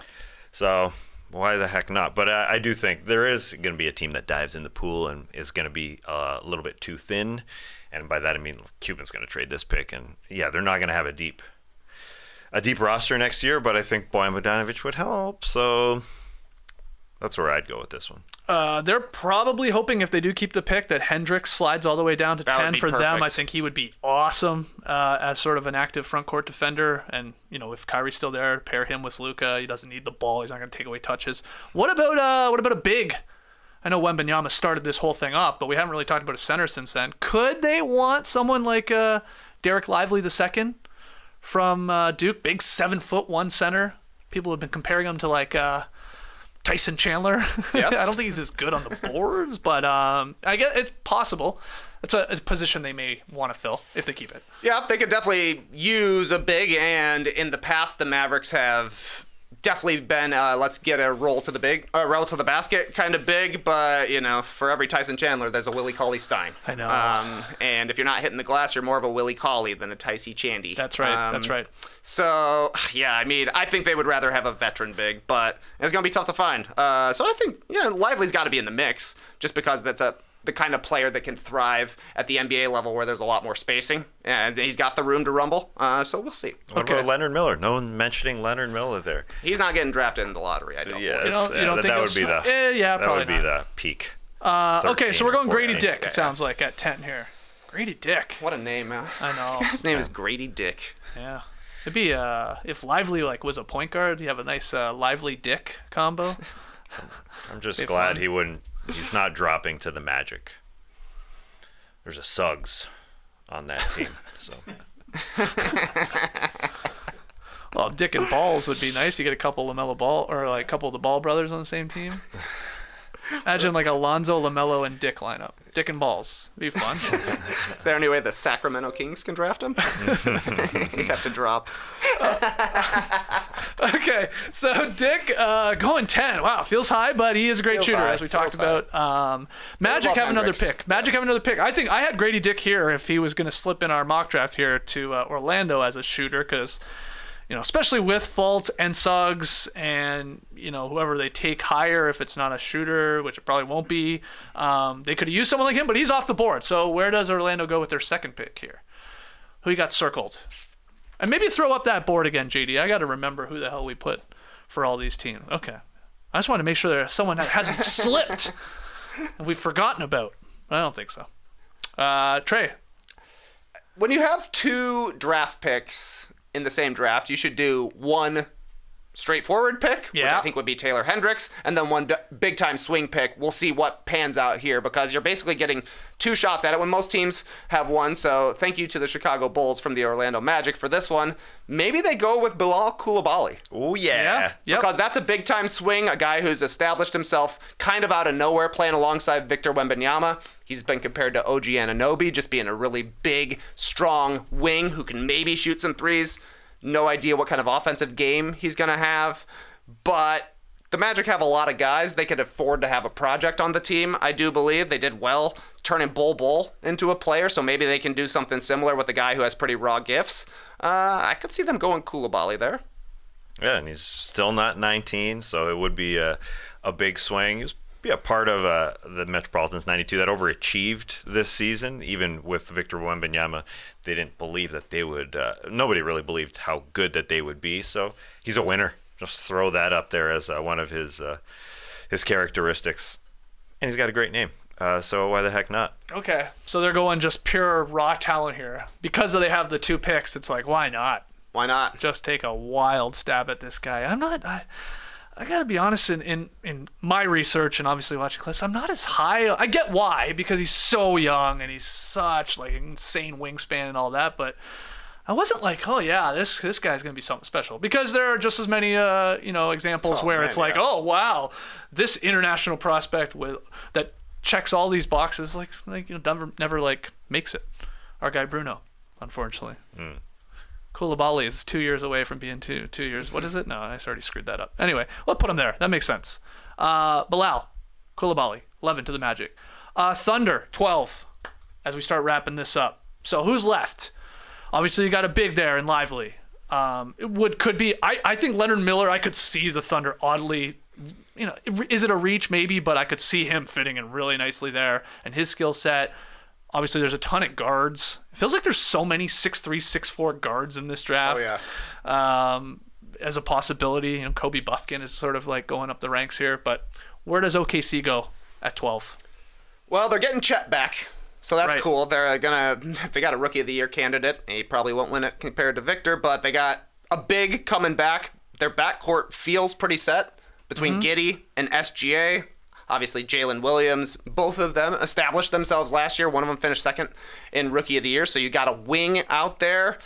So why the heck not? But I do think there is going to be a team that dives in the pool and is going to be a little bit too thin. And by that I mean Cuban's going to trade this pick. And yeah, they're not going to have a deep roster next year, but I think Bojan Bogdanovic would help. So that's where I'd go with this one. They're probably hoping if they do keep the pick that Hendricks slides all the way down to That would 10 be for them. perfect. I think he would be awesome as sort of an active front court defender. And, if Kyrie's still there, pair him with Luka. He doesn't need the ball. He's not going to take away touches. What about a big? I know Wembanyama started this whole thing up, but we haven't really talked about a center since then. Could they want someone like Derek Lively II from Duke, big 7'1" center. People have been comparing him to like Tyson Chandler. Yes. I don't think he's as good on the boards, but I guess it's possible. It's a position they may want to fill if they keep it. Yeah, they could definitely use a big, and in the past, the Mavericks have definitely been let's get a roll to the basket kind of big, but for every Tyson Chandler, there's a Willie Cauley-Stein. I know. And if you're not hitting the glass, you're more of a Willie Cauley than a Tycey Chandy. That's right. That's right. So, yeah, I mean, I think they would rather have a veteran big, but it's going to be tough to find. So I think, Lively's got to be in the mix, just because that's the kind of player that can thrive at the NBA level where there's a lot more spacing, and he's got the room to rumble. So we'll see. What about Leonard Miller? No one mentioning Leonard Miller there. He's not getting drafted in the lottery, I don't believe. You don't think that would be the probably that would be not. the peak. Okay, so we're going 13 or Grady 14. Dick, it sounds like, at 10 here. Grady Dick. What a name, man. I know. This guy's name is Grady Dick. Yeah. It'd be if Lively was a point guard, you have a nice Lively Dick combo. I'm just Be glad fun. he's not dropping to the Magic. There's a Suggs on that team, so. Well, Dick and Balls would be nice. You get a couple LaMelo Ball or like a couple of the Ball brothers on the same team. Imagine like Alonzo, LaMelo, and Dick lineup. Dick and Balls. It'd be fun. Is there any way the Sacramento Kings can draft him? He'd have to drop. Okay, so Dick going 10. Wow, feels high, but he is a great Feels shooter, high, as we talked feels about. Magic love have another Hendricks. pick. Magic have another pick. I think I had Grady Dick here if he was going to slip in our mock draft here to Orlando as a shooter, because especially with Fultz and Suggs and whoever they take higher, if it's not a shooter, which it probably won't be, they could have used someone like him, but he's off the board. So where does Orlando go with their second pick here? Who you got circled? And maybe throw up that board again, JD. I got to remember who the hell we put for all these teams. Okay. I just want to make sure there's someone that hasn't slipped and we've forgotten about. I don't think so. Trey. When you have two draft picks in the same draft, you should do one straightforward pick, which Yeah. I think would be Taylor Hendricks, and then one big-time swing pick. We'll see what pans out here, because you're basically getting two shots at it when most teams have one. So thank you to the Chicago Bulls from the Orlando Magic for this one. Maybe they go with Bilal Coulibaly. Oh, yeah. Yep. Because that's a big-time swing, a guy who's established himself kind of out of nowhere playing alongside Victor Wembanyama. He's been compared to OG Anunoby, just being a really big, strong wing who can maybe shoot some threes. No idea what kind of offensive game he's going to have. But the Magic have a lot of guys. They could afford to have a project on the team, I do believe. They did well turning Bol into a player, so maybe they can do something similar with a guy who has pretty raw gifts. I could see them going Coulibaly there. Yeah, and he's still not 19, so it would be a big swing. He was be a part of the Metropolitans 92 that overachieved this season. Even with Victor Wembanyama, they didn't believe that they would. Nobody really believed how good that they would be. So he's a winner. Just throw that up there as one of his characteristics, and he's got a great name. So why the heck not? Okay, so they're going just pure raw talent here because they have the two picks. It's like, why not? Why not? Just take a wild stab at this guy. I gotta be honest, in my research and obviously watching clips, I'm not as high. I get why, because he's so young and he's such like insane wingspan and all that, but I wasn't like, oh yeah, this guy's gonna be something special, because there are just as many examples where it's like, oh wow, this international prospect that checks all these boxes, never like makes it. Our guy Bruno, unfortunately. Coulibaly is 2 years away from being 2 years. What is it? No, I already screwed that up. Anyway, we'll put him there. That makes sense. Bilal Coulibaly, 11 to the Magic. Thunder, 12, as we start wrapping this up. So who's left? Obviously, you got a big there in Lively. Could be. I think Leonard Miller. I could see the Thunder oddly. Is it a reach? Maybe, but I could see him fitting in really nicely there, and his skill set. Obviously, there's a ton of guards. It feels like there's so many 6'3", 6'4" guards in this draft. Oh, yeah. As a possibility, Kobe Buffkin is sort of like going up the ranks here. But where does OKC go at 12? Well, they're getting Chet back, so that's Right. cool. They got a Rookie of the Year candidate. He probably won't win it compared to Victor, but they got a big coming back. Their backcourt feels pretty set between Giddey and SGA. Obviously, Jalen Williams, both of them established themselves last year. One of them finished second in Rookie of the Year, so you got a wing out there.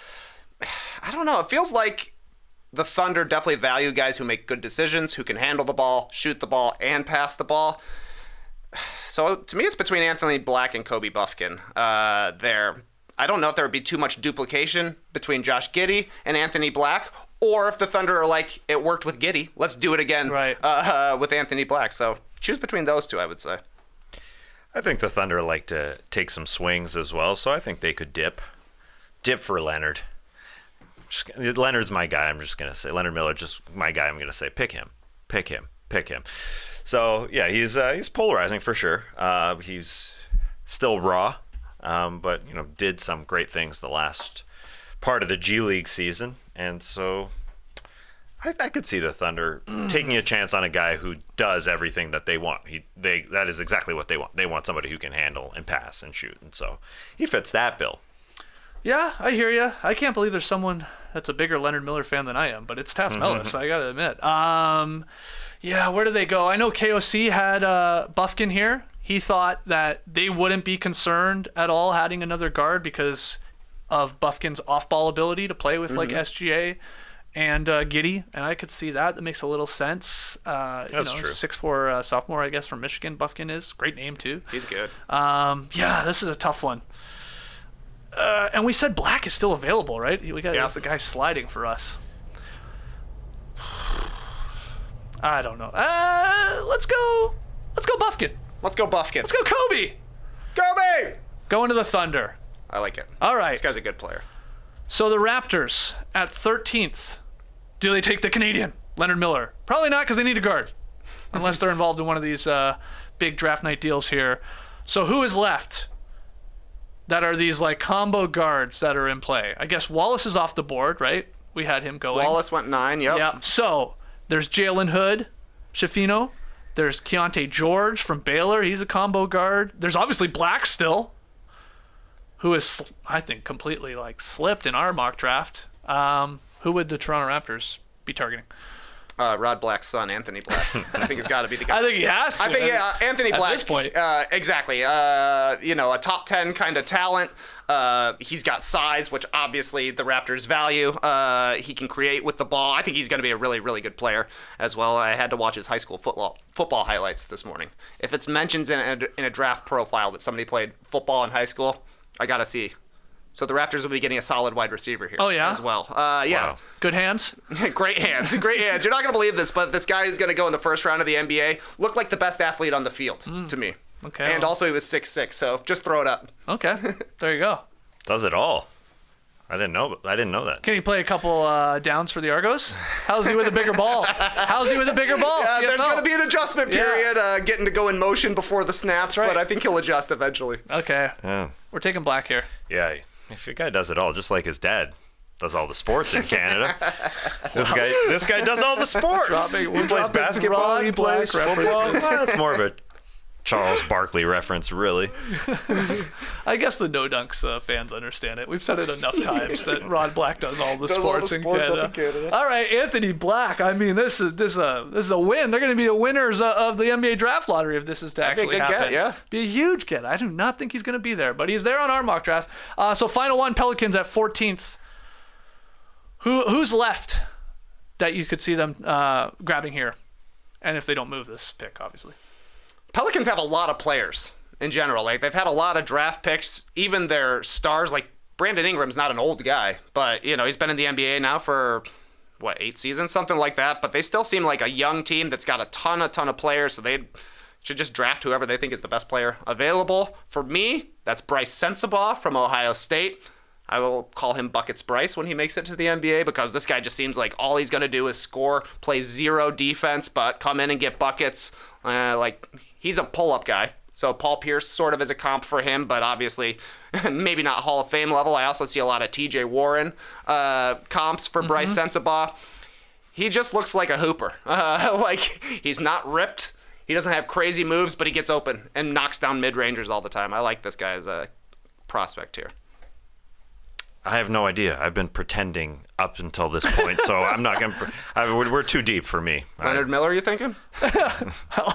I don't know. It feels like the Thunder definitely value guys who make good decisions, who can handle the ball, shoot the ball, and pass the ball. So to me, it's between Anthony Black and Kobe Buffkin there. I don't know if there would be too much duplication between Josh Giddey and Anthony Black, or if the Thunder are like, it worked with Giddey, let's do it again with Anthony Black. So choose between those two, I would say. I think the Thunder like to take some swings as well, so I think they could dip for Leonard. Leonard's my guy. I'm just gonna say Leonard Miller, just my guy. I'm gonna say pick him. So yeah, he's polarizing for sure. He's still raw, but did some great things the last part of the G League season, and so I could see the Thunder taking a chance on a guy who does everything that they want. That is exactly what they want. They want somebody who can handle and pass and shoot, and so he fits that bill. Yeah, I hear you. I can't believe there's someone that's a bigger Leonard Miller fan than I am, but it's Tas Melas, I got to admit. Yeah, where do they go? I know KOC had Buffkin here. He thought that they wouldn't be concerned at all adding another guard because of Buffkin's off-ball ability to play with like SGA and Giddey, and I could see that. That makes a little sense. That's true. 6'4" sophomore, I guess, from Michigan. Buffkin is. Great name, too. He's good. Yeah, this is a tough one. And we said Black is still available, right? We got the guy sliding for us. I don't know. Let's go Buffkin. Let's go Buffkin. Let's go Kobe. Kobe! Going to the Thunder. I like it. All right. This guy's a good player. So the Raptors at 13th. Do they take the Canadian, Leonard Miller? Probably not, because they need a guard. Unless they're involved in one of these big draft night deals here. So who is left that are these like combo guards that are in play? I guess Wallace is off the board, right? We had him going. Wallace went 9, yep. Yeah. So there's Jalen Hood, Shafino. There's Keontae George from Baylor. He's a combo guard. There's obviously Black still, who is, I think, completely like slipped in our mock draft. Who would the Toronto Raptors be targeting? Rod Black's son, Anthony Black. I think he's got to be the guy. I think he has to. I think Anthony Black. At this point. Exactly. A top 10 kind of talent. He's got size, which obviously the Raptors value. He can create with the ball. I think he's going to be a really, really good player as well. I had to watch his high school football highlights this morning. If it's mentioned in a draft profile that somebody played football in high school, I got to see. So the Raptors will be getting a solid wide receiver here. Oh, yeah? As well. Yeah. Wow. Good hands? Great hands. Great hands. You're not going to believe this, but this guy who's going to go in the first round of the NBA looked like the best athlete on the field to me. Okay. And also he was 6'6", so just throw it up. Okay. There you go. Does it all. I didn't know that. Can he play a couple downs for the Argos? How's he with a bigger ball? Yeah, there's going to be an adjustment period, getting to go in motion before the snaps, right. but I think he'll adjust eventually. Okay. Yeah. We're taking Black here. Yeah. If your guy does it all, just like his dad does all the sports in Canada. This guy does all the sports. He plays basketball, he plays football. Well, that's more of a Charles Barkley reference, really. I guess the No Dunks fans understand it. We've said it enough times that Rod Black does all the sports in Canada. All right, Anthony Black. I mean, this is a win. They're going to be the winners of the NBA draft lottery if this is to actually happen. Get, yeah. Be a huge get. I do not think he's going to be there, but he's there on our mock draft. So final one, Pelicans at 14th. Who's left that you could see them grabbing here? And if they don't move this pick, obviously. Pelicans have a lot of players in general. Like, they've had a lot of draft picks. Even their stars, like Brandon Ingram's not an old guy, but he's been in the NBA now for 8 seasons, something like that. But they still seem like a young team that's got a ton of players. So they should just draft whoever they think is the best player available. For me, that's Bryce Sensabaugh from Ohio State. I will call him Buckets Bryce when he makes it to the NBA because this guy just seems like all he's going to do is score, play zero defense, but come in and get buckets. He's a pull-up guy. So Paul Pierce sort of is a comp for him, but obviously maybe not Hall of Fame level. I also see a lot of TJ Warren comps for Bryce Sensabaugh. He just looks like a hooper. He's not ripped. He doesn't have crazy moves, but he gets open and knocks down mid-rangers all the time. I like this guy as a prospect here. I have no idea. I've been pretending up until this point, so I'm not going to... We're too deep for me. Leonard Miller, you thinking?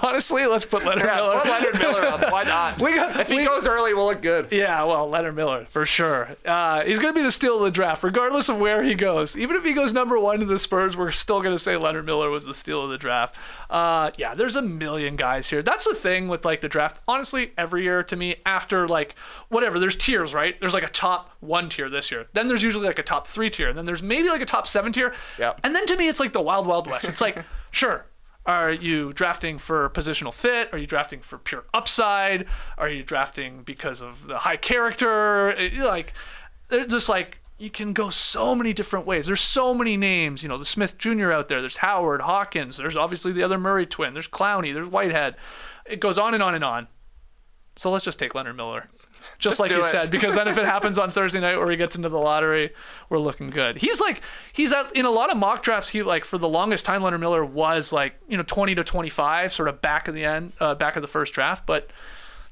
Honestly, let's put Leonard Miller. Put Leonard Miller up. Why not? If he goes early, we'll look good. Yeah, well, Leonard Miller, for sure. He's going to be the steal of the draft, regardless of where he goes. Even if he goes number 1 to the Spurs, we're still going to say Leonard Miller was the steal of the draft. Yeah, there's a million guys here. That's the thing with, like, the draft. Honestly, every year to me, after, like, whatever, there's tiers, right? There's, like, a top 1 tier this year. Then there's usually, like, a top 3 tier. And then there's maybe, like, a top 7 tier. Yeah. And then to me, it's like the wild, wild west. It's like, sure. Are you drafting for positional fit? Are you drafting for pure upside? Are you drafting because of the high character? Like, they're just like, you can go so many different ways. There's so many names. You know, the Smith Jr. out there. There's Howard, Hawkins. There's obviously the other Murray twin. There's Clowney. There's Whitehead. It goes on and on and on. So let's just take Leonard Miller. Just like you said, because then if it happens on Thursday night where he gets into the lottery, we're looking good. He's in a lot of mock drafts. He, like, for the longest time, Leonard Miller was, like, 20 to 25, sort of back of the first draft. But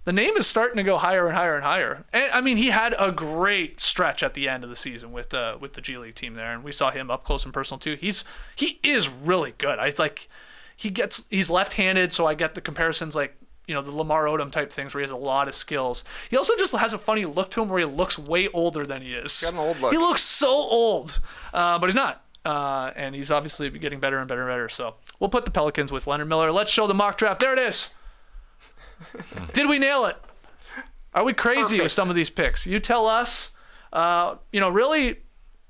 the name is starting to go higher and higher and higher. And I mean, he had a great stretch at the end of the season with the G League team there, and we saw him up close and personal too. He is really good. He's left-handed, so I get the comparisons, like, the Lamar Odom type things where he has a lot of skills. He also just has a funny look to him where he looks way older than he is. Got an old look. He looks so old, but he's not. And he's obviously getting better and better and better. So we'll put the Pelicans with Leonard Miller. Let's show the mock draft. There it is. Did we nail it? Are we crazy with some of these picks? You tell us. Really,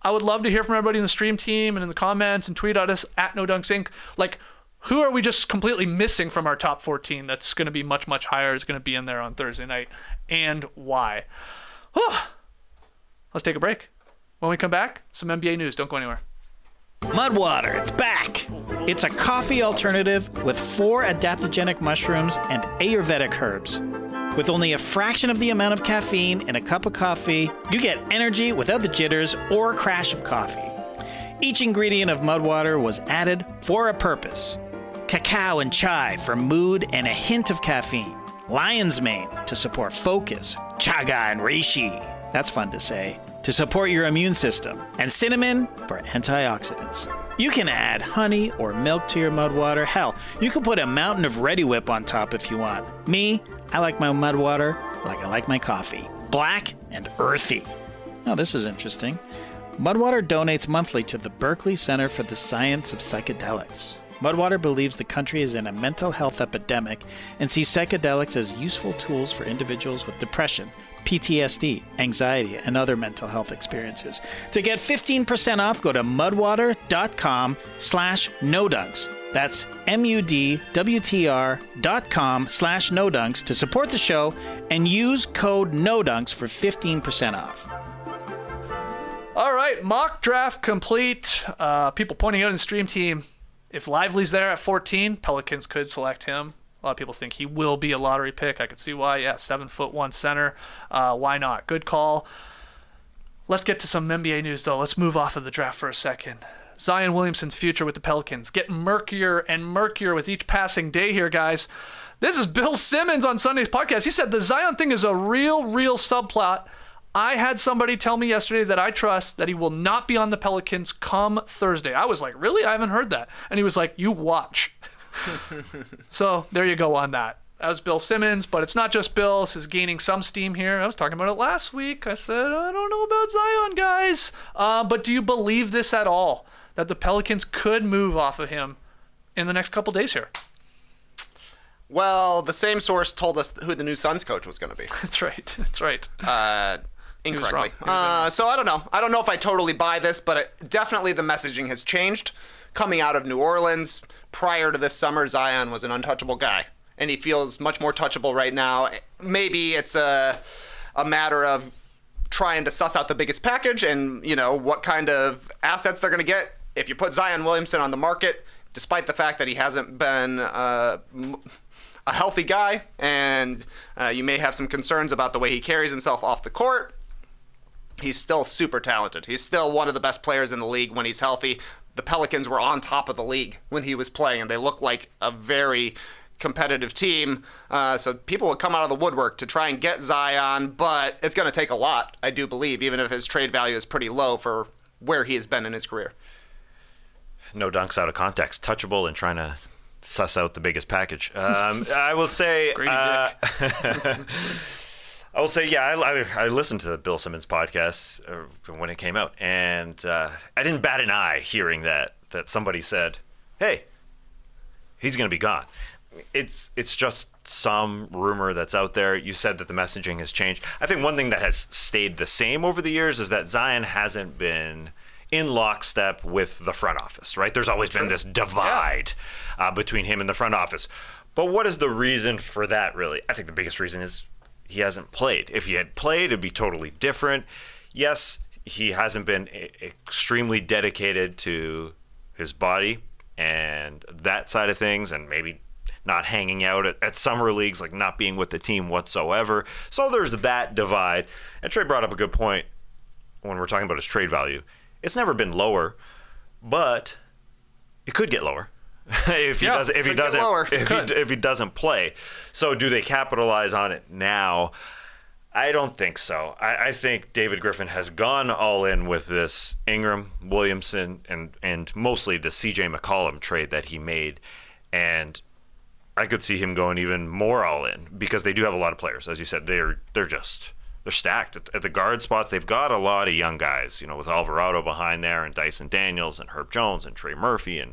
I would love to hear from everybody in the stream team and in the comments, and tweet at us at NoDunksInc. Like, who are we just completely missing from our top 14 that's going to be much, much higher, is going to be in there on Thursday night, and why? Let's take a break. When we come back, some NBA news. Don't go anywhere. Mudwater, it's back. It's a coffee alternative with 4 adaptogenic mushrooms and Ayurvedic herbs. With only a fraction of the amount of caffeine in a cup of coffee, you get energy without the jitters or crash of coffee. Each ingredient of Mudwater was added for a purpose. Cacao and chai for mood and a hint of caffeine. Lion's mane to support focus. Chaga and reishi, that's fun to say, to support your immune system. And cinnamon for antioxidants. You can add honey or milk to your Mudwater. Hell, you can put a mountain of Ready Whip on top if you want. Me, I like my Mudwater like I like my coffee. Black and earthy. Oh, this is interesting. Mudwater donates monthly to the Berkeley Center for the Science of Psychedelics. Mudwater believes the country is in a mental health epidemic and sees psychedelics as useful tools for individuals with depression, PTSD, anxiety, and other mental health experiences. To get 15% off, go to mudwater.com/nodunks. That's mudwtr.com/nodunks to support the show and use code NODUNKS for 15% off. All right, mock draft complete. People pointing out in the stream team, if Lively's there at 14, Pelicans could select him. A lot of people think he will be a lottery pick. I could see why. Yeah, 7'1" center. Why not? Good call. Let's get to some NBA news, though. Let's move off of the draft for a second. Zion Williamson's future with the Pelicans getting murkier and murkier with each passing day here, guys. This is Bill Simmons on Sunday's podcast. He said the Zion thing is a real subplot. I had somebody tell me yesterday that I trust that he will not be on the Pelicans come Thursday. I was like, really? I haven't heard that. And he was like, you watch. So there you go on that. That was Bill Simmons, but it's not just Bill. This is gaining some steam here. I was talking about it last week. I said, I don't know about Zion, guys. But do you believe this at all, that the Pelicans could move off of him in the next couple days here? Well, the same source told us who the new Suns coach was going to be. That's right. Incorrectly. So I don't know. I don't know if I totally buy this, but definitely the messaging has changed. Coming out of New Orleans, prior to this summer, Zion was an untouchable guy, and he feels much more touchable right now. Maybe it's a matter of trying to suss out the biggest package and, what kind of assets they're going to get. If you put Zion Williamson on the market, despite the fact that he hasn't been a healthy guy, and you may have some concerns about the way he carries himself off the court, he's still super talented. He's still one of the best players in the league when he's healthy. The Pelicans were on top of the league when he was playing, and they look like a very competitive team. So people will come out of the woodwork to try and get Zion, but it's going to take a lot, I do believe, even if his trade value is pretty low for where he has been in his career. No dunks out of context. Touchable and trying to suss out the biggest package. I will say... I will say, yeah, I listened to Bill Simmons' podcast when it came out, and I didn't bat an eye hearing that somebody said, hey, he's going to be gone. It's just some rumor that's out there. You said that the messaging has changed. I think one thing that has stayed the same over the years is that Zion hasn't been in lockstep with the front office, right? There's always been this divide between him and the front office. But what is the reason for that, really? I think the biggest reason is he hasn't played. If he had played, it'd be totally different. Yes, he hasn't been extremely dedicated to his body and that side of things, and maybe not hanging out at summer leagues, like not being with the team whatsoever. So there's that divide. And Trey brought up a good point when we're talking about his trade value. It's never been lower, but it could get lower. if he doesn't play. So do they capitalize on it now? I don't think so. I think David Griffin has gone all in with this Ingram, Williamson, and mostly the CJ McCollum trade that he made. And I could see him going even more all in because they do have a lot of players. As you said, they're stacked at the guard spots. They've got a lot of young guys, with Alvarado behind there and Dyson Daniels and Herb Jones and Trey Murphy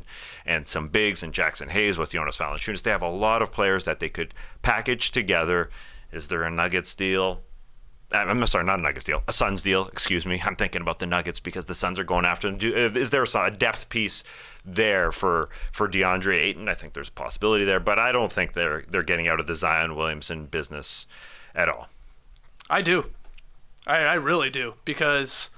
and some bigs and Jackson Hayes with Jonas Valanciunas. They have a lot of players that they could package together. Is there a Nuggets deal? I'm sorry, not a Nuggets deal. A Suns deal, excuse me. I'm thinking about the Nuggets because the Suns are going after them. Is there a depth piece there for DeAndre Ayton? I think there's a possibility there, but I don't think they're getting out of the Zion Williamson business at all. I do. I really do, because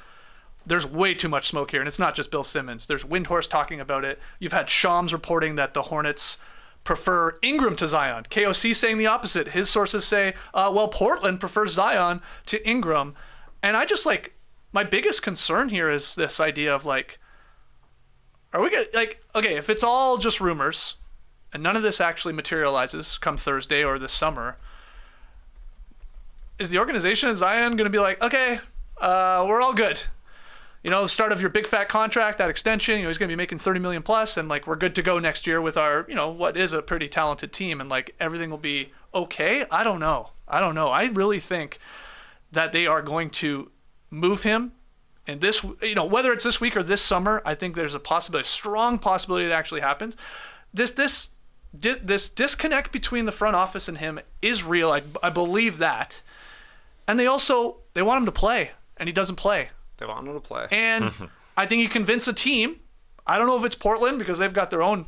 there's way too much smoke here, and it's not just Bill Simmons. There's Windhorst talking about it. You've had Shams reporting that the Hornets prefer Ingram to Zion. KOC saying the opposite. His sources say, Portland prefers Zion to Ingram. And I just, my biggest concern here is this idea of, are we going to, okay, if it's all just rumors, and none of this actually materializes come Thursday or this summer, is the organization at Zion going to be like, okay, we're all good? The start of your big fat contract, that extension, he's going to be making $30 million plus, and we're good to go next year with our, what is a pretty talented team, and everything will be okay. I don't know. I really think that they are going to move him, and this, whether it's this week or this summer, I think there's a strong possibility it actually happens. This disconnect between the front office and him is real. I believe that. And they want him to play, and he doesn't play. They want him to play. And I think you convince a team. I don't know if it's Portland because they've got their own,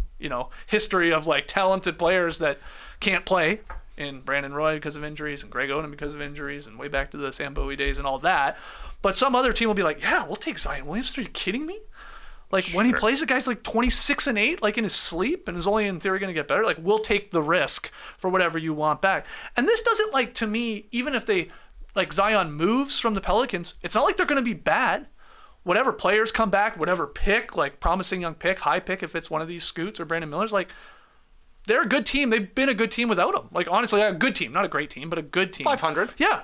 history of talented players that can't play, in Brandon Roy because of injuries and Greg Oden because of injuries and way back to the Sam Bowie days and all that. But some other team will be like, yeah, we'll take Zion Williamson. Are you kidding me? When he plays, the guy's 26-8, in his sleep, and is only in theory going to get better. We'll take the risk for whatever you want back. And this doesn't, to me, even if they, Zion moves from the Pelicans, it's not like they're going to be bad. Whatever players come back, whatever pick, promising young pick, high pick, if it's one of these Scoots or Brandon Millers, they're a good team. They've been a good team without him. Honestly, a good team. Not a great team, but a good team. 500. Yeah.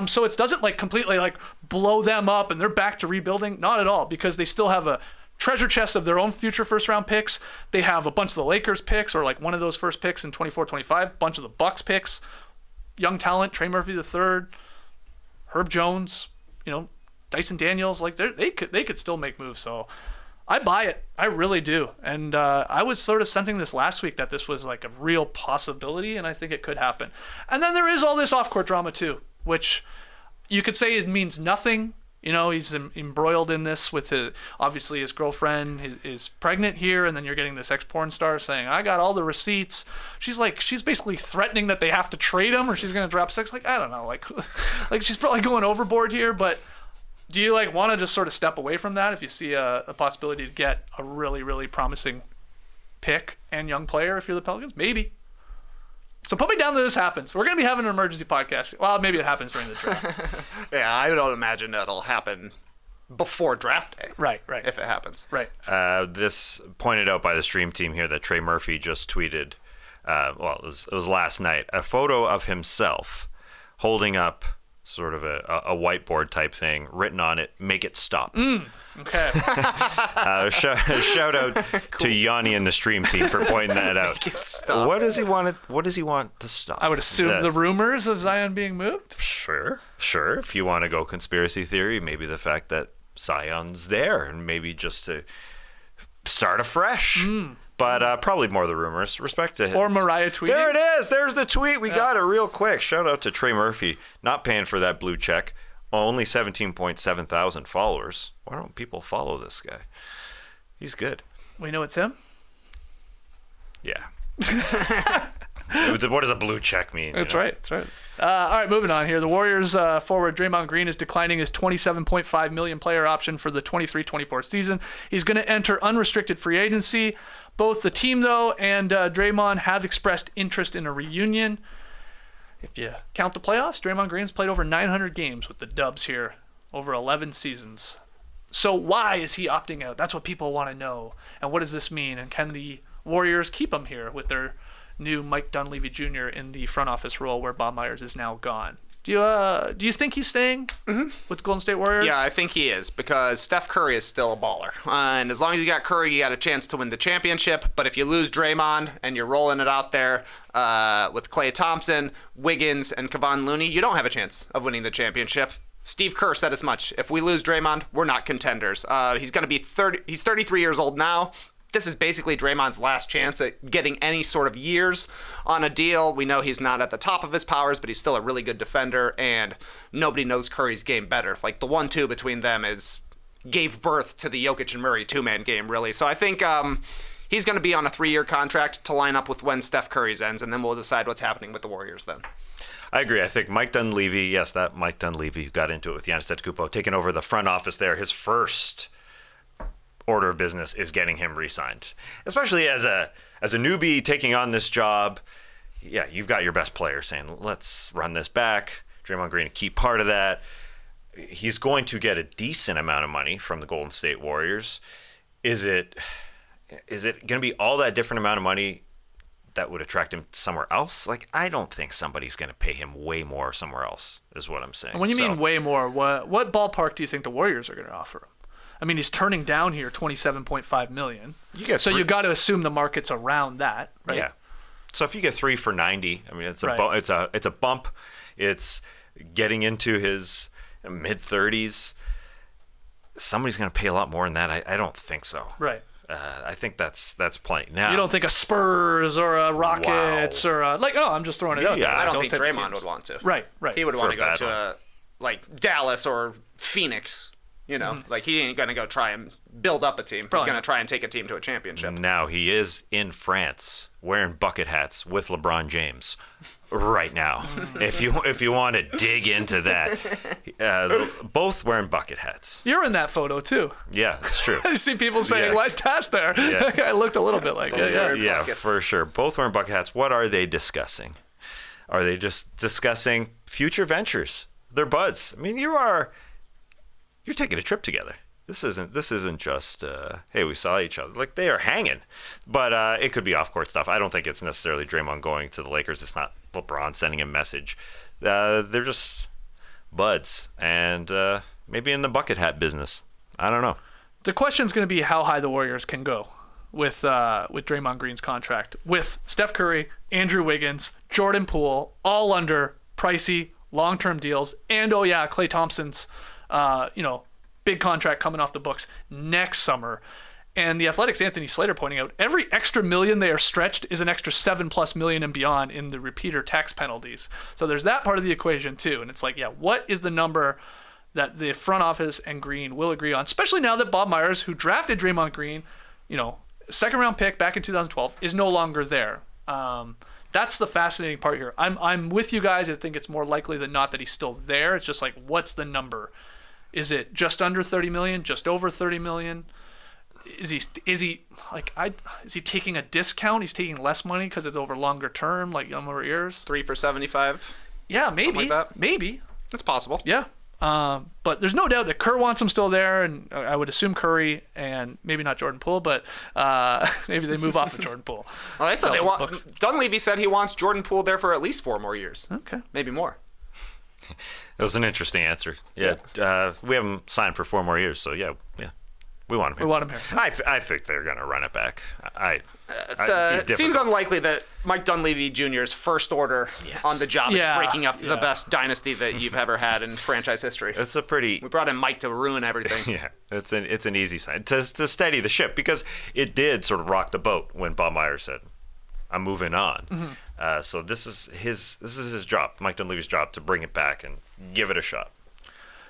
So it doesn't, completely, blow them up and they're back to rebuilding. Not at all, because they still have a treasure chest of their own future first-round picks. They have a bunch of the Lakers picks, or, one of those first picks in 24-25, a bunch of the Bucks picks, young talent, Trey Murphy III, Herb Jones, Dyson Daniels, they could still make moves. So I buy it. I really do. And I was sort of sensing this last week that this was a real possibility, and I think it could happen. And then there is all this off-court drama too, which you could say it means nothing. He's embroiled in this with obviously his girlfriend is pregnant here, and then you're getting this ex-porn star saying, I got all the receipts. She's basically threatening that they have to trade him or she's going to drop sex. I don't know. She's probably going overboard here, but do you want to just sort of step away from that if you see a possibility to get a really, really promising pick and young player if you're the Pelicans? Maybe. So put me down that this happens. We're going to be having an emergency podcast. Well, maybe it happens during the draft. Yeah, I don't imagine that'll happen before draft day. Right. If it happens. Right. This pointed out by the stream team here that Trey Murphy just tweeted it was last night, a photo of himself holding up sort of a whiteboard type thing, written on it, "Make it stop." Okay. Shout out to Yanni and the stream team for pointing that out. Stop. What does he want to stop? I would assume the rumors of Zion being moved. Sure. If you want to go conspiracy theory, maybe the fact that Zion's there, and maybe just to start afresh. But probably more the rumors. Respect to him. Or Mariah tweeting. There it is. There's the tweet. We got it real quick. Shout out to Trey Murphy, not paying for that blue check. Only 17.7 thousand followers. Why don't people follow this guy? He's good. We know it's him? Yeah. What does a blue check mean? That's right. All right, moving on here. The Warriors forward Draymond Green is declining his $27.5 million player option for the 23-24 season. He's going to enter unrestricted free agency. Both the team, though, and Draymond have expressed interest in a reunion. If you count the playoffs, Draymond Green's played over 900 games with the Dubs here, over 11 seasons. So why is he opting out? That's what people want to know. And what does this mean? And can the Warriors keep him here with their new Mike Dunleavy Jr. in the front office role where Bob Myers is now gone? Do you think he's staying with the Golden State Warriors? Yeah, I think he is, because Steph Curry is still a baller. And as long as you got Curry, you got a chance to win the championship. But if you lose Draymond and you're rolling it out there with Klay Thompson, Wiggins, and Kevon Looney, you don't have a chance of winning the championship. Steve Kerr said as much. If we lose Draymond, we're not contenders. He's going to be he's 33 years old now. This is basically Draymond's last chance at getting any sort of years on a deal. We know he's not at the top of his powers, but he's still a really good defender, and nobody knows Curry's game better. Like, the 1-2 between them gave birth to the Jokic and Murray two-man game, really. So I think he's going to be on a 3-year contract to line up with when Steph Curry's ends, and then we'll decide what's happening with the Warriors then. I agree. I think Mike Dunleavy, that Mike Dunleavy who got into it with Giannis Antetokounmpo, taking over the front office there, his first order of business is getting him re-signed, especially as a newbie taking on this job. Yeah, you've got your best player saying, let's run this back. Draymond Green, a key part of that. He's going to get a decent amount of money from the Golden State Warriors. Is it going to be all that different amount of money that would attract him somewhere else? Like, I don't think somebody's going to pay him way more somewhere else, is what I'm saying. And when you mean way more, what ballpark do you think the Warriors are going to offer him? I mean, he's turning down here $27.5 million. You got to assume the market's around that, right? Yeah. So if you get 3 for $90, I mean, it's a bump. It's getting into his mid 30s. Somebody's going to pay a lot more than that. I don't think so. Right. I think that's plenty. Now, you don't think a Spurs or a Rockets or I'm just throwing it out there. I don't think Draymond would want to. Right. He would want to go to Dallas or Phoenix. You know, he ain't going to go try and build up a team. He's going to try and take a team to a championship. Now he is in France wearing bucket hats with LeBron James right now. If you want to dig into that, both wearing bucket hats. You're in that photo too. Yeah, it's true. I see people saying, "Why's Tass there?" Yeah. I looked a little bit like it. Yeah, for sure. Both wearing bucket hats. What are they discussing? Are they just discussing future ventures? They're buds. I mean, you're taking a trip together. This isn't just hey, we saw each other. Like, they are hanging, but it could be off-court stuff. I don't think it's necessarily Draymond going to the Lakers. It's not LeBron sending a message. They're just buds, and maybe in the bucket hat business. I don't know. The question's going to be how high the Warriors can go with Draymond Green's contract, with Steph Curry, Andrew Wiggins, Jordan Poole, all under pricey long-term deals, and Klay Thompson's big contract coming off the books next summer. And the Athletics' Anthony Slater pointing out, every extra million they are stretched is an extra $7+ million and beyond in the repeater tax penalties. So there's that part of the equation too. And it's like, what is the number that the front office and Green will agree on, especially now that Bob Myers, who drafted Draymond Green, second round pick back in 2012, is no longer there. That's the fascinating part here. I'm with you guys. I think it's more likely than not that he's still there. It's just like, what's the number? Is it just under 30 million? Just over 30 million? Is he taking a discount? He's taking less money because it's over longer term, like number of years. 3 for 75. Yeah, maybe. Something like that. Maybe. It's possible. Yeah. But there's no doubt that Kerr wants him still there, and I would assume Curry and maybe not Jordan Poole, but maybe they move off of Jordan Poole. Well, I said they want. Books. Dunleavy said he wants Jordan Poole there for at least 4 more years. Okay. Maybe more. That was an interesting answer. Yeah, we have him signed for 4 more years, so yeah, we want him here. We want him here. I think they're going to run it back. It seems unlikely that Mike Dunleavy Jr.'s first order on the job is breaking up the best dynasty that you've ever had in franchise history. It's a pretty. We brought in Mike to ruin everything. Yeah, it's an easy sign to steady the ship, because it did sort of rock the boat when Bob Myers said, "I'm moving on." Mm-hmm. So this is his job, Mike Dunleavy's job, to bring it back and give it a shot.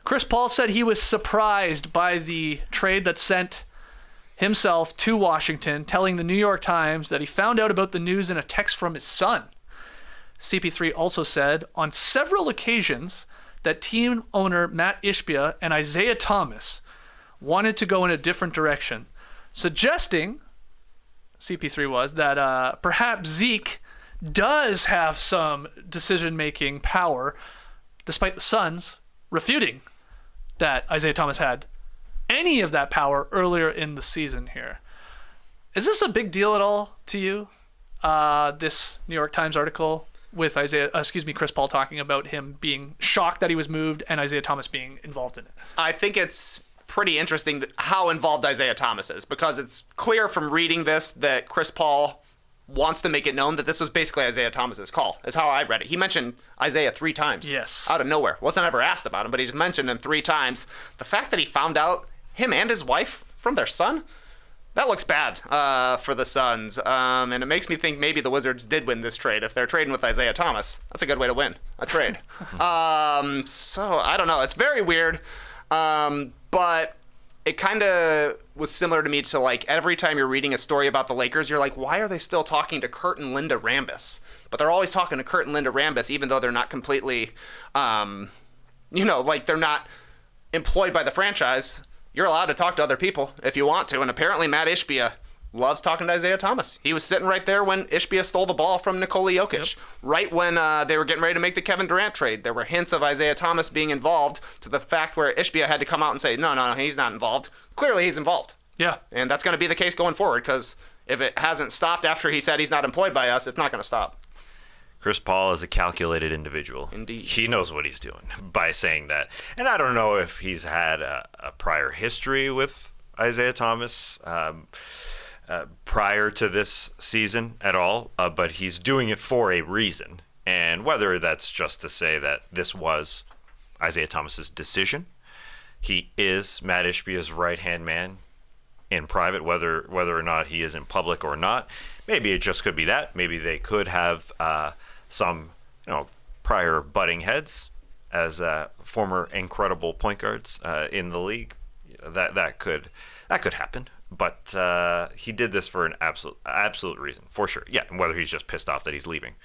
Chris Paul said he was surprised by the trade that sent himself to Washington, telling the New York Times that he found out about the news in a text from his son. CP3 also said on several occasions that team owner Matt Ishbia and Isiah Thomas wanted to go in a different direction, suggesting, CP3 was, that perhaps Zeke does have some decision-making power, despite the Suns refuting that Isiah Thomas had any of that power earlier in the season here. Is this a big deal at all to you? This New York Times article with Chris Paul talking about him being shocked that he was moved and Isiah Thomas being involved in it. I think it's pretty interesting how involved Isiah Thomas is, because it's clear from reading this that Chris Paul wants to make it known that this was basically Isiah Thomas's call, is how I read it. He mentioned Isiah 3 times. Yes. Out of nowhere. Wasn't ever asked about him, but he just mentioned him 3 times. The fact that he found out him and his wife from their son, that looks bad for the Suns. And it makes me think maybe the Wizards did win this trade. If they're trading with Isiah Thomas, that's a good way to win a trade. So I don't know. It's very weird. But it kind of was similar to me to, like, every time you're reading a story about the Lakers, you're like, why are they still talking to Kurt and Linda Rambis? But they're always talking to Kurt and Linda Rambis, even though they're not completely, like, they're not employed by the franchise. You're allowed to talk to other people if you want to. And apparently Matt Ishbia loves talking to Isiah Thomas. He was sitting right there when Ishbia stole the ball from Nikola Jokic. Yep. Right when they were getting ready to make the Kevin Durant trade. There were hints of Isiah Thomas being involved, to the fact where Ishbia had to come out and say, no, he's not involved. Clearly he's involved. Yeah. And that's going to be the case going forward, because if it hasn't stopped after he said he's not employed by us, it's not going to stop. Chris Paul is a calculated individual. Indeed. He knows what he's doing by saying that. And I don't know if he's had a prior history with Isiah Thomas prior to this season at all, but he's doing it for a reason. And whether that's just to say that this was Isiah Thomas's decision, he is Matt Ishbia's right-hand man in private, whether or not he is in public or not. Maybe it just could be that. Maybe they could have some, prior butting heads as former incredible point guards in the league. That could happen. But he did this for an absolute reason, for sure. Yeah, and whether he's just pissed off that he's leaving,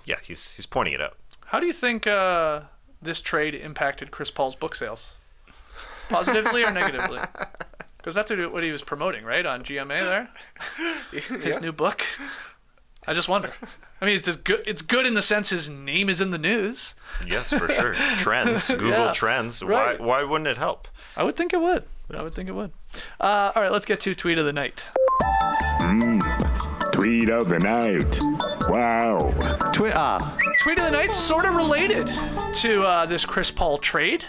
he's pointing it out. How do you think this trade impacted Chris Paul's book sales? Positively or negatively? Because that's what he was promoting, right, on GMA there? His new book. I just wonder. I mean, it's good in the sense his name is in the news. Yes, for sure. Trends, Google Trends. Right. Why wouldn't it help? I would think it would. All right, let's get to Tweet of the Night. Tweet of the Night. Wow. Tweet of the Night, sort of related to this Chris Paul trade.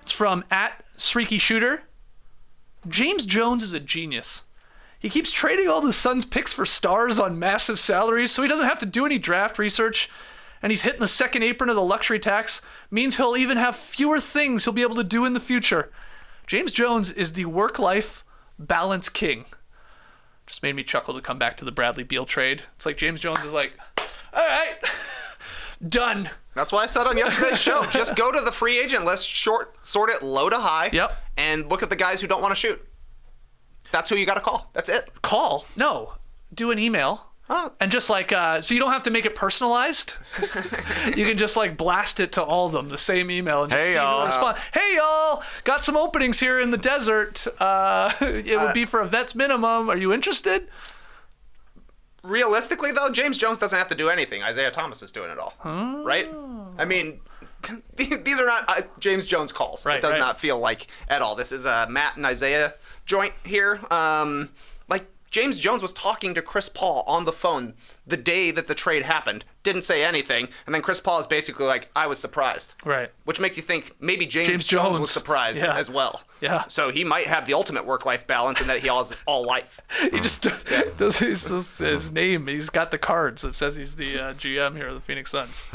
It's from @SreakyShooter. James Jones is a genius. He keeps trading all the Suns picks for stars on massive salaries, so he doesn't have to do any draft research, and he's hitting the second apron of the luxury tax. Means he'll even have fewer things he'll be able to do in the future. James Jones is the work-life balance king. Just made me chuckle to come back to the Bradley Beal trade. It's like James Jones is like, all right, done. That's why I said on yesterday's show, just go to the free agent list, sort it low to high, and look at the guys who don't want to shoot. That's who you got to call. That's it. Call? No. Do an email. And just so you don't have to make it personalized. You can just blast it to all of them, the same email, and just see who will respond. Hey y'all, got some openings here in the desert. It would be for a vet's minimum. Are you interested? Realistically, though, James Jones doesn't have to do anything. Isiah Thomas is doing it all, right? I mean, these are not James Jones calls. Right, it does right. not feel like at all. This is a Matt and Isiah joint here. Like James Jones was talking to Chris Paul on the phone the day that the trade happened. Didn't say anything, and then Chris Paul is basically like, "I was surprised." Right. Which makes you think maybe James Jones. Jones was surprised Yeah. as well. Yeah. So he might have the ultimate work-life balance, and that he has all life. He just does his name. He's got the cards that says he's the GM here of the Phoenix Suns.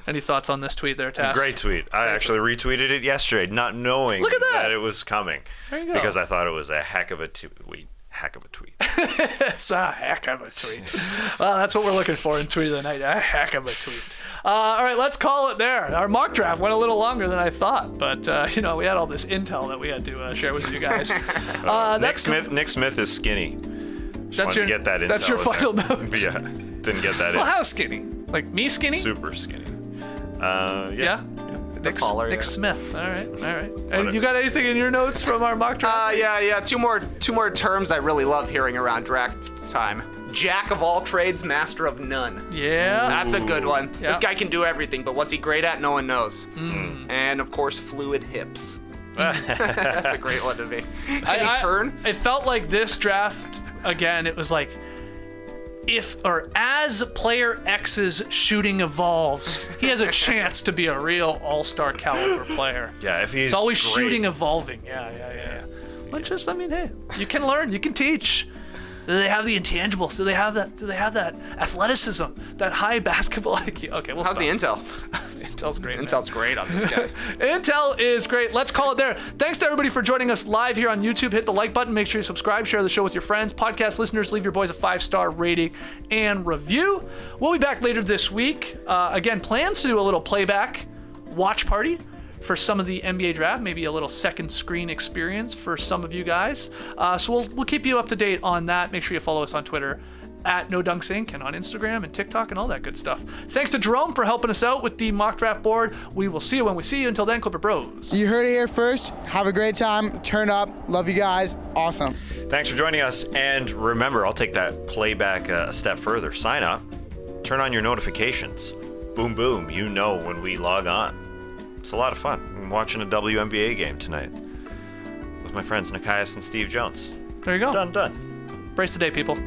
Any thoughts on this tweet there, Tash? Great tweet. I actually retweeted it yesterday, not knowing Look at that. it was coming. There you go. Because I thought it was a heck of a tweet. Heck of a tweet. It's a heck of a tweet. Well, that's what we're looking for in Tweet of the Night. A heck of a tweet. All right, let's call it there. Our mock draft went a little longer than I thought, but we had all this intel that we had to share with you guys. Nick Smith is skinny. That's your, get that intel that's your in final there. note. Yeah, didn't get that Well, in. how skinny? Like me skinny? Super skinny. Yeah. Nick, taller, Nick yeah. Smith. All right. And you got anything in your notes from our mock draft? Yeah. Two more terms I really love hearing around draft time. Jack of all trades, master of none. Yeah. That's a good one. Yeah. This guy can do everything, but what's he great at? No one knows. And of course, fluid hips. That's a great one to be. Turn. It felt like this draft, again, it was like, as player X's shooting evolves, he has a chance to be a real all-star caliber player. Yeah, if he's It's always great. shooting evolving. Yeah. But just, hey, you can learn, you can teach. Do they have the intangibles? Do they have that athleticism? That high basketball IQ? Okay, we'll How's stop. the intel? Intel's great. man. Intel's great on this guy. Intel is great. Let's call it there. Thanks to everybody for joining us live here on YouTube. Hit the like button. Make sure you subscribe. Share the show with your friends. Podcast listeners, leave your boys a 5-star rating and review. We'll be back later this week. Again, plans to do a little playback watch party for some of the NBA draft, maybe a little second screen experience for some of you guys. So we'll keep you up to date on that. Make sure you follow us on Twitter at NoDunksInc and on Instagram and TikTok and all that good stuff. Thanks to Jerome for helping us out with the mock draft board. We will see you when we see you. Until then, Clipper Bros. You heard it here first. Have a great time. Turn up. Love you guys. Awesome. Thanks for joining us. And remember, I'll take that playback a step further. Sign up. Turn on your notifications. Boom, boom. You know when we log on. It's a lot of fun. I'm watching a WNBA game tonight with my friends Nikias and Steve Jones. There you go. Done. Brace the day, people.